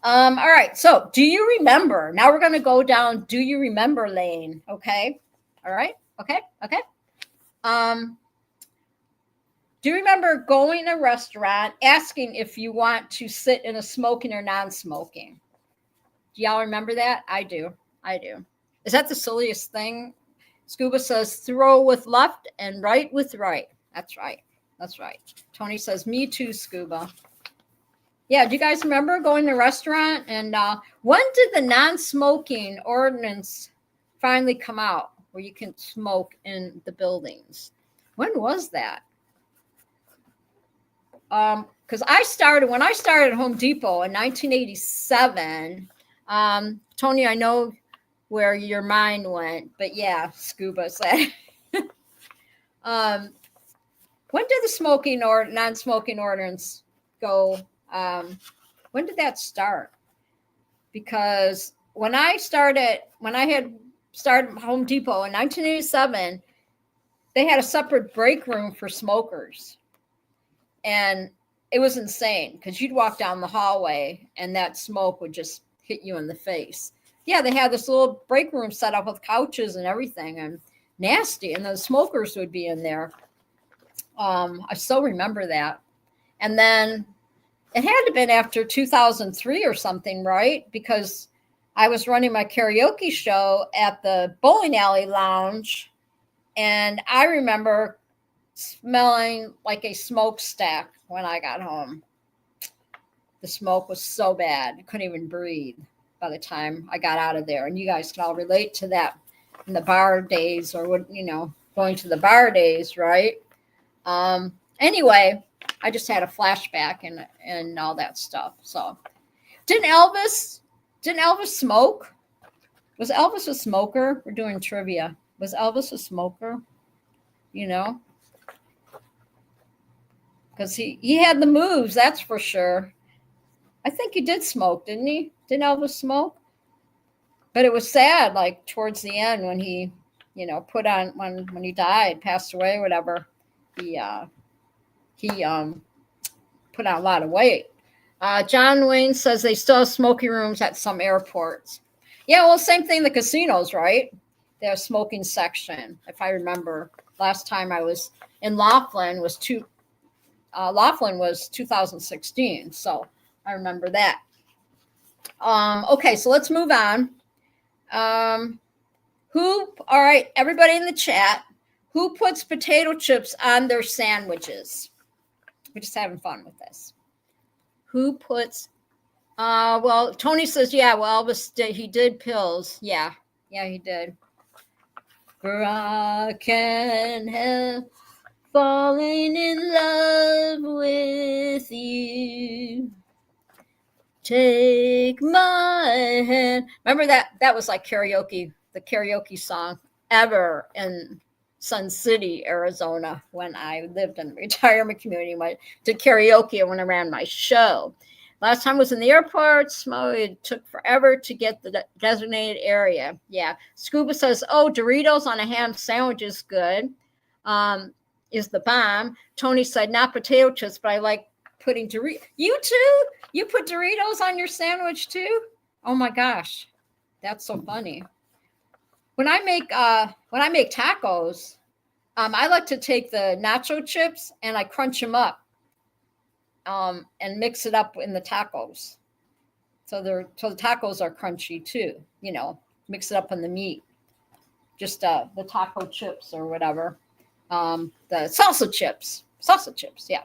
All right. So, do you remember? Now we're going to go down. Do you remember lane? Okay. All right. Okay. Okay. Do you remember going to a restaurant, asking if you want to sit in a smoking or non-smoking? Do y'all remember that? I do. I do. Is that the silliest thing? Scuba says throw with left and right with right. That's right. That's right. Tony says, me too, Scuba. Yeah, do you guys remember going to a restaurant? And when did the non-smoking ordinance finally come out where you can smoke in the buildings? When was that? Because when I started at Home Depot in 1987, Tony, I know where your mind went, but yeah, Scuba said. When did the smoking or non-smoking ordinance go? When did that start? Because when I had started Home Depot in 1987, they had a separate break room for smokers. And it was insane because you'd walk down the hallway and that smoke would just hit you in the face. Yeah, they had this little break room set up with couches and everything, and nasty. And the smokers would be in there. I still remember that. And then it had to have been after 2003 or something, right? Because I was running my karaoke show at the bowling alley lounge, and I remember smelling like a smokestack when I got home. The smoke was so bad. I couldn't even breathe by the time I got out of there. And you guys can all relate to that in the bar days or what, going to the bar days, right? Anyway, I just had a flashback and all that stuff. So didn't Elvis smoke? Was Elvis a smoker? We're doing trivia. Was Elvis a smoker? Because he had the moves, that's for sure. I think he did smoke, didn't he? Didn't Elvis smoke? But it was sad, like towards the end when he, put on when he died, passed away, whatever. He put on a lot of weight. John Wayne says they still have smoking rooms at some airports. Yeah, well, same thing, the casinos, right? They have a smoking section. If I remember, last time I was in Laughlin was 2016, so I remember that. Okay, so let's move on. All right, everybody in the chat, who puts potato chips on their sandwiches? We're just having fun with this. Who puts, well, Tony says, yeah, well, Elvis he did pills. Yeah, he did. For I can't help falling in love with you. Take my hand. Remember that was like karaoke, the karaoke song ever in Sun City, Arizona, when I lived in the retirement community. I did karaoke when I ran my show. Last time was in the airport. It took forever to get the designated area. Yeah. Scuba says, oh, Doritos on a ham sandwich is good. Is the bomb. Tony said, not potato chips, but I like putting Doritos. You too? You put Doritos on your sandwich too? Oh my gosh. That's so funny. When I make tacos, I like to take the nacho chips and I crunch them up and mix it up in the tacos. So the tacos are crunchy too, mix it up in the meat. Just the taco chips or whatever. The salsa chips, yeah.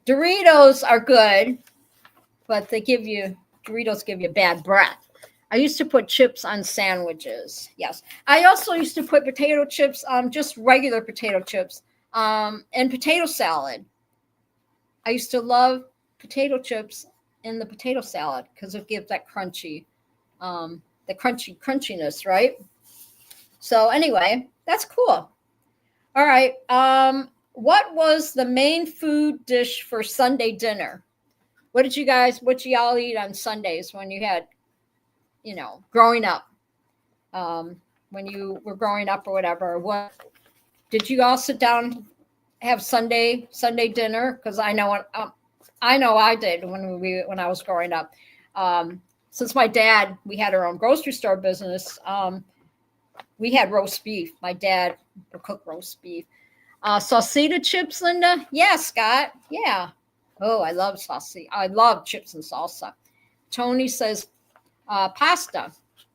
Doritos are good, but Doritos give you bad breath. I used to put chips on sandwiches. Yes. I also used to put potato chips, just regular potato chips, and potato salad. I used to love potato chips in the potato salad because it gives that crunchiness, right? So anyway, that's cool. All right. What was the main food dish for Sunday dinner? What y'all eat on Sundays when you had, growing up? When you were growing up or whatever, what did you all sit down, have Sunday dinner? Because I know I did when I was growing up. Since my dad, we had our own grocery store business. We had roast beef. My dad would cook roast beef. Salsita chips, Linda? Yeah, Scott. Yeah. Oh, I love salsita. I love chips and salsa. Tony says pasta.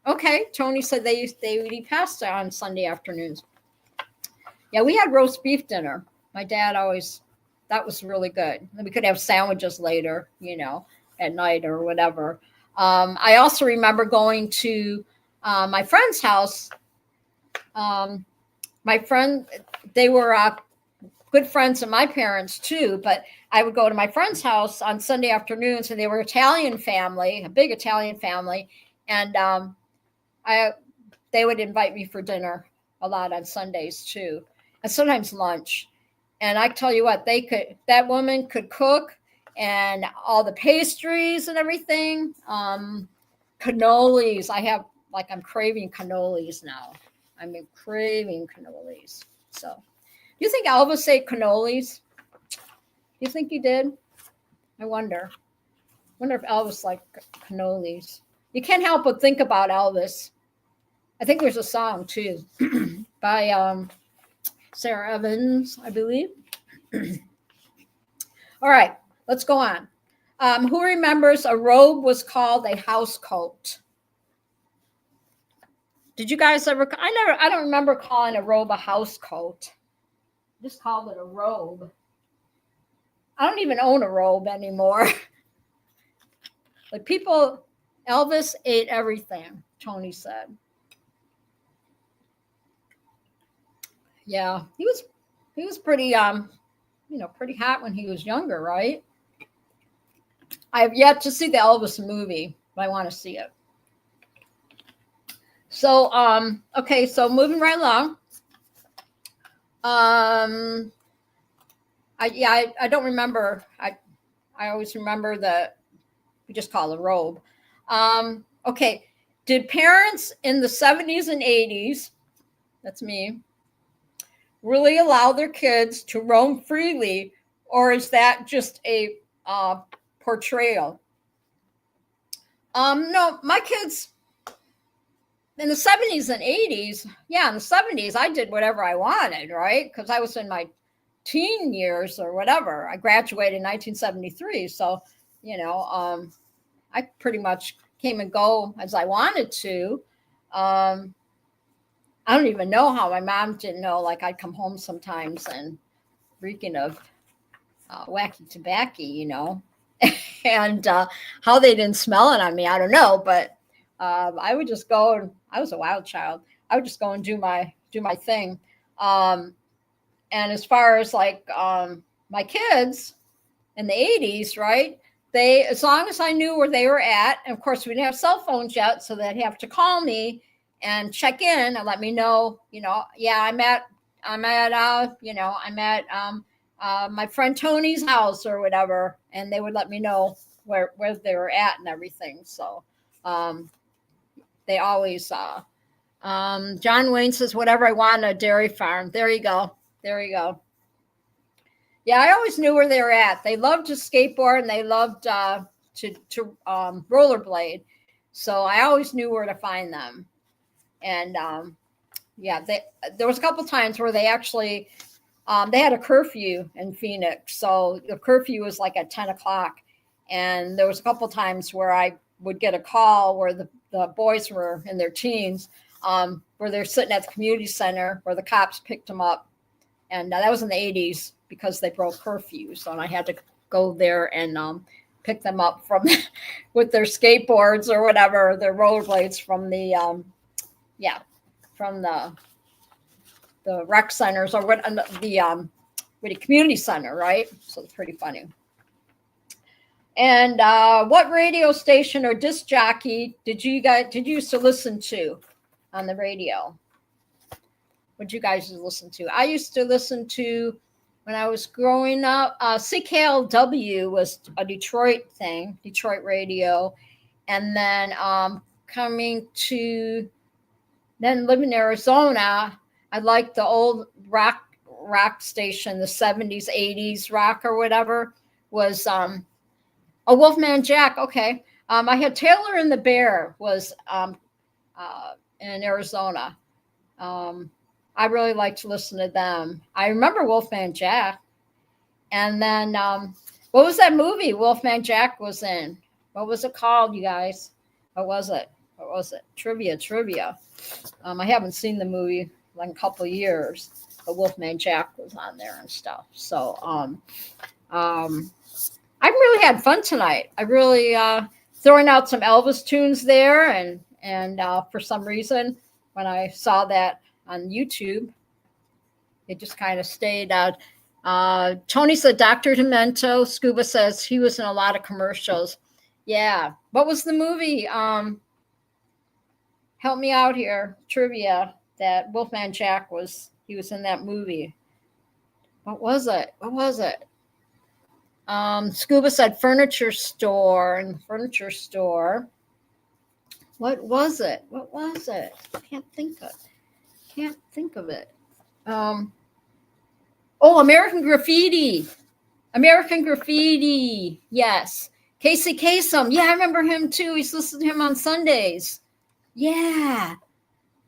Okay. Tony said they would eat pasta on Sunday afternoons. Yeah, we had roast beef dinner. My dad that was really good. And we could have sandwiches later, at night or whatever. I also remember going to my friend's house. My friend, they were good friends of my parents too, but I would go to my friend's house on Sunday afternoons, and they were Italian family, a big Italian family, and they would invite me for dinner a lot on Sundays too, and sometimes lunch. And I tell you what, that woman could cook, and all the pastries and everything. Cannolis, I'm craving cannolis now. I'm craving cannolis. So, do you think Elvis ate cannolis? Do you think he did? I wonder. If Elvis liked cannolis. You can't help but think about Elvis. I think there's a song too by Sarah Evans, I believe. All right, let's go on. Who remembers a robe was called a house coat? Did you guys ever? I don't remember calling a robe a house coat. I just called it a robe. I don't even own a robe anymore. Like Elvis ate everything, Tony said. Yeah, he was pretty pretty hot when he was younger, right? I have yet to see the Elvis movie, but I want to see it. So, okay, so moving right along. I don't remember. I always remember that we just call it a robe. Okay, did parents in the 70s and 80s, that's me, really allow their kids to roam freely, or is that just a portrayal? No, my kids in the 70s and 80s, yeah, in the 70s, I did whatever I wanted, right? Because I was in my teen years or whatever. I graduated in 1973. So, I pretty much came and go as I wanted to. I don't even know how my mom didn't know. Like, I'd come home sometimes and reeking of wacky tobacco, and how they didn't smell it on me, I don't know. But I would just go, and I was a wild child. I would just go and do my thing. And as far as my kids in the 80s, right? As long as I knew where they were at, and of course we didn't have cell phones yet, so they'd have to call me, and check in and let me know, yeah, I'm at my friend Tony's house or whatever, and they would let me know where they were at and everything. So they always John Wayne says, whatever I want at a dairy farm. There you go. There you go. Yeah, I always knew where they were at. They loved to skateboard and they loved to rollerblade. So I always knew where to find them. And yeah, there was a couple times where they actually they had a curfew in Phoenix. So the curfew was like at 10 o'clock. And there was a couple times where I would get a call where the boys were in their teens, where they're sitting at the community center where the cops picked them up. And that was in the 80s because they broke curfews. And I had to go there and pick them up from with their skateboards or whatever, their rollerblades from the from the rec centers or what the community center, right? So it's pretty funny. And what radio station or disc jockey did you used to listen to on the radio? What did you guys listen to? I used to listen to, when I was growing up, CKLW was a Detroit thing, Detroit radio. And then then living in Arizona, I liked the old rock station, the 70s, 80s rock or whatever, was Wolfman Jack. Okay. I had Taylor and the Bear was in Arizona. I really liked to listen to them. I remember Wolfman Jack. And then what was that movie Wolfman Jack was in? What was it called, you guys? What was it? Trivia. I haven't seen the movie in a couple of years, but Wolfman Jack was on there and stuff. So I really had fun tonight. I really throwing out some Elvis tunes there, and for some reason, when I saw that on YouTube, it just kind of stayed out. Tony said Dr. Demento. Scuba says he was in a lot of commercials. Yeah. What was the movie? Help me out here. Trivia that Wolfman Jack he was in that movie. What was it? Scuba said furniture store. What was it? Can't think of it. American Graffiti. Yes. Casey Kasem. Yeah, I remember him too. He's listened to him on Sundays. Yeah.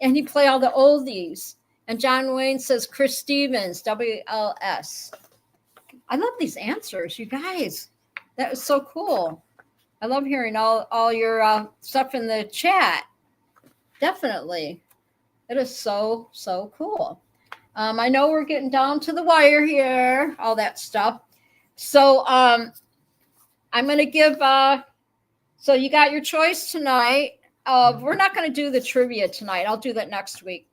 And he played all the oldies. And John Wayne says Chris Stevens, WLS. I love these answers, you guys. That was so cool. I love hearing all your stuff in the chat. Definitely. It is so, so cool. I know we're getting down to the wire here, all that stuff. So I'm going to give, so you got your choice tonight. We're not going to do the trivia tonight. I'll do that next week.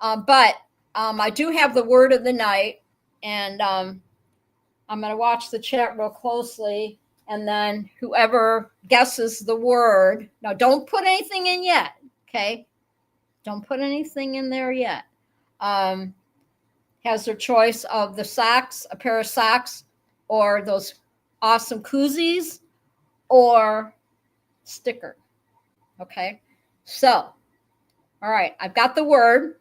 But I do have the word of the night, and I'm going to watch the chat real closely. And then whoever guesses the word, now don't put anything in yet, okay? Don't put anything in there yet. Has their choice of the socks, a pair of socks, or those awesome koozies, or sticker. Okay, so, all right, I've got the word.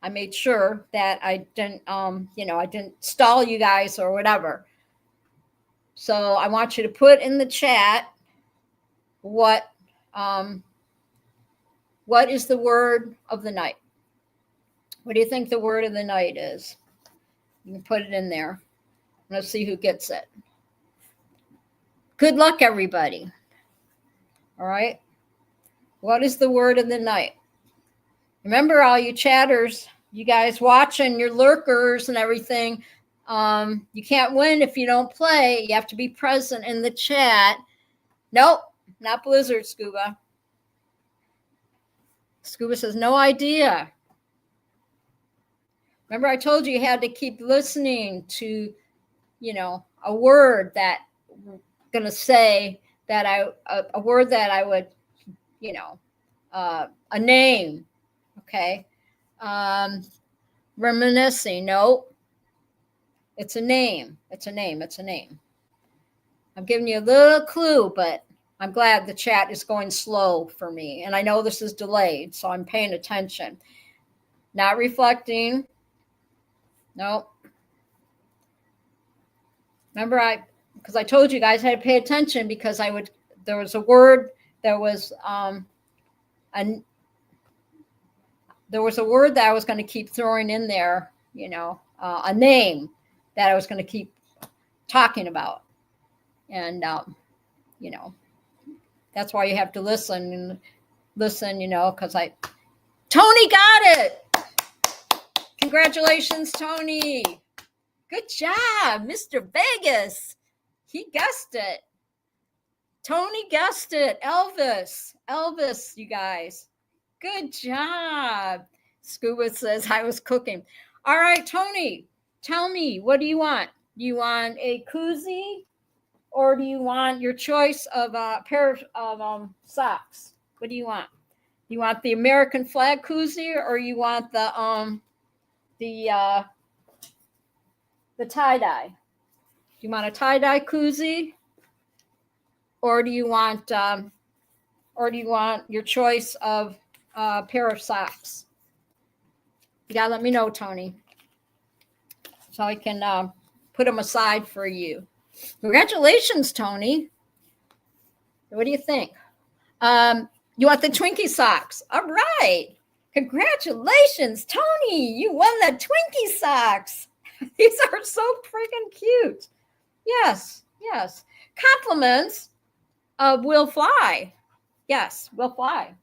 I made sure that I didn't, I didn't stall you guys or whatever. So I want you to put in the chat what is the word of the night? What do you think the word of the night is? You can put it in there. Let's see who gets it. Good luck, everybody. All right. What is the word of the night? Remember, all you chatters, you guys watching, your lurkers and everything, you can't win if you don't play. You have to be present in the chat. Nope, not Blizzard, Scuba. Scuba says, no idea. Remember, I told you had to keep listening to, a word that I'm going to say that a word that I would, a name. Okay. Reminiscing. No, it's a name. It's a name. It's a name. I'm giving you a little clue, but I'm glad the chat is going slow for me. And I know this is delayed, so I'm paying attention. Not reflecting. No. Remember, because I told you guys I had to pay attention because there was a word, there was a word that I was going to keep throwing in there, a name that I was going to keep talking about. And, that's why you have to listen, because Tony got it. Congratulations, Tony. Good job, Mr. Vegas. He guessed it. Tony guessed it. Elvis, you guys. Good job. Scuba says I was cooking. All right, Tony, tell me, what do you want? Do you want a koozie or do you want your choice of a pair of socks? What do you want? You want the American flag koozie or you want the tie-dye? Do you want a tie-dye koozie or do you want your choice of a pair of socks? You gotta let me know, Tony, so I can put them aside for you. Congratulations, Tony. What do you think? You want the Twinkie socks? All right. Congratulations, Tony. You won the Twinkie socks. These are so freaking cute. Yes. Compliments of Will Fly. Yes, Will Fly.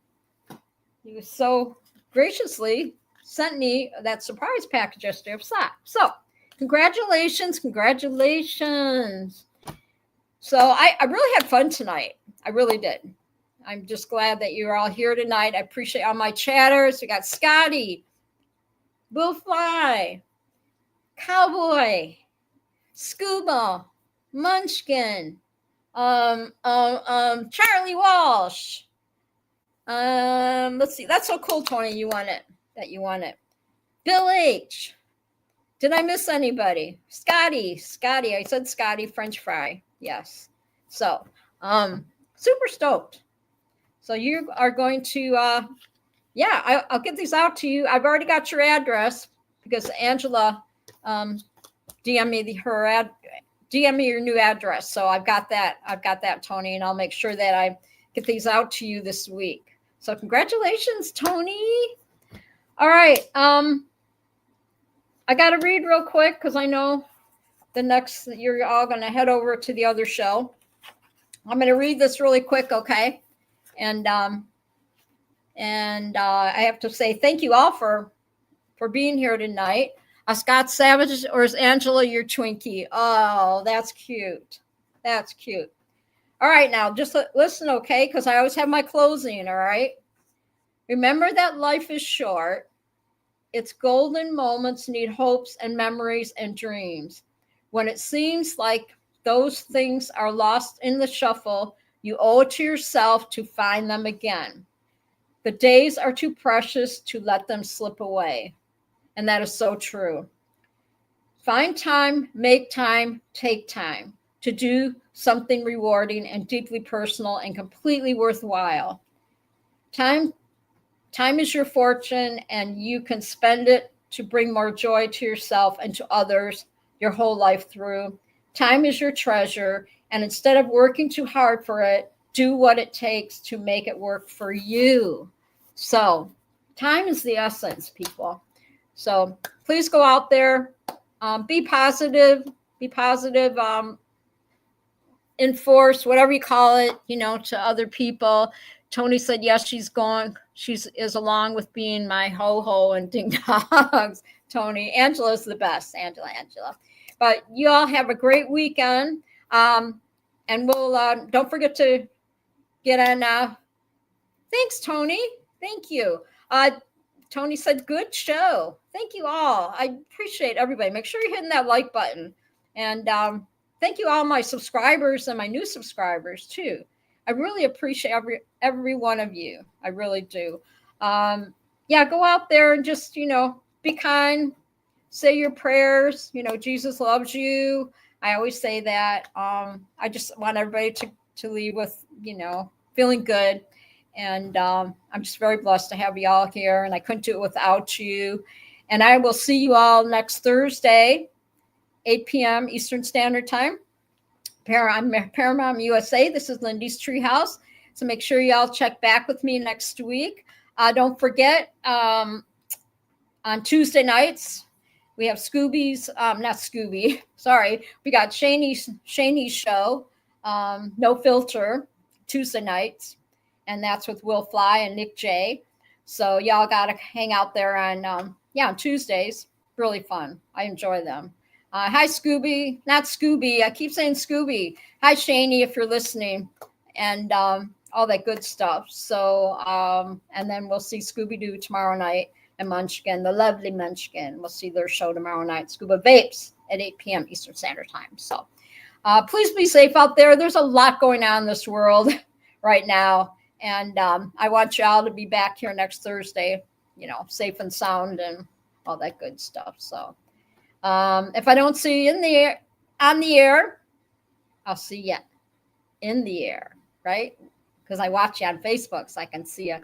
He so graciously sent me that surprise package yesterday of socks. So congratulations. So I really had fun tonight. I really did. I'm just glad that you're all here tonight. I appreciate all my chatters. We got Scotty, Will Fly, Cowboy, Scuba, Munchkin, Charlie Walsh. Let's see. That's so cool, Tony. You want it. Bill H. Did I miss anybody? Scotty. I said Scotty, French fry. Yes. So, super stoked. So you are going to, I'll get these out to you. I've already got your address because Angela DM me your new address. So I've got that, Tony, and I'll make sure that I get these out to you this week. So congratulations, Tony. All right. I got to read real quick because I know you're all going to head over to the other show. I'm going to read this really quick, okay? And I have to say thank you all for being here tonight. Scott Savage, or is Angela your Twinkie? Oh, that's cute. All right, now just listen, okay? Because I always have my closing, all right? Remember that life is short. Its golden moments need hopes and memories and dreams. When it seems like those things are lost in the shuffle, you owe it to yourself to find them again. The days are too precious to let them slip away. And that is so true. Find time, make time, take time to do something rewarding and deeply personal and completely worthwhile. Time is your fortune, and you can spend it to bring more joy to yourself and to others your whole life through. Time is your treasure, and instead of working too hard for it, do what it takes to make it work for you. So time is the essence, people. So please go out there, be positive, enforce, whatever you call it, to other people. Tony said, yes, she is along with being my ho-ho and ding dogs. Tony, Angela's the best. Angela. But you all have a great weekend. And we'll, don't forget to get on. Thanks, Tony. Thank you. Tony said, good show. Thank you all. I appreciate everybody. Make sure you're hitting that like button. And thank you all my subscribers and my new subscribers too. I really appreciate every one of you. I really do. yeah, go out there and just, be kind, say your prayers. Jesus loves you. I always say that. I just want everybody to leave with, feeling good. And I'm just very blessed to have you all here. And I couldn't do it without you. And I will see you all next Thursday, 8 p.m. Eastern Standard Time. Paramount USA. This is Lindy's Treehouse. So make sure y'all check back with me next week. Don't forget, on Tuesday nights, we have Scooby's, not Scooby, sorry. We got Shaney's show, No Filter, Tuesday nights. And that's with Will Fly and Nick J. So y'all got to hang out there on Tuesdays. Really fun. I enjoy them. Hi, Scooby. Not Scooby. I keep saying Scooby. Hi, Shaney, if you're listening. And all that good stuff. So, and then we'll see Scooby-Doo tomorrow night and Munchkin, the lovely Munchkin. We'll see their show tomorrow night, Scuba Vapes, at 8 p.m. Eastern Standard Time. So please be safe out there. There's a lot going on in this world right now. And I want y'all to be back here next Thursday, safe and sound and all that good stuff. So if I don't see you on the air, I'll see you in the air, right? Because I watch you on Facebook, so I can see you.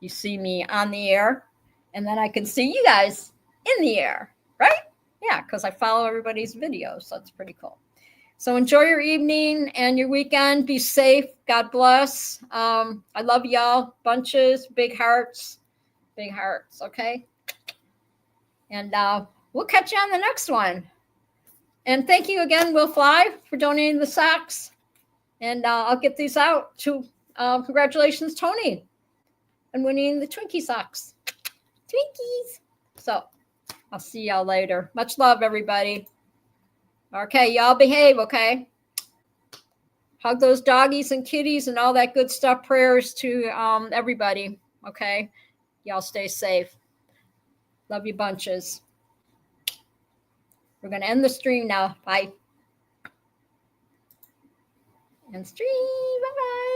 You see me on the air, and then I can see you guys in the air, right? Yeah, because I follow everybody's videos, so it's pretty cool. So enjoy your evening and your weekend. Be safe. God bless. I love y'all. Bunches, big hearts, okay? And we'll catch you on the next one. And thank you again, Will Fly, for donating the socks. And I'll get these out to congratulations, Tony, on winning the Twinkie socks. Twinkies. So I'll see y'all later. Much love, everybody. Okay, y'all behave, okay? Hug those doggies and kitties and all that good stuff. Prayers to everybody, okay? Y'all stay safe. Love you bunches. We're going to end the stream now. Bye. End stream. Bye-bye.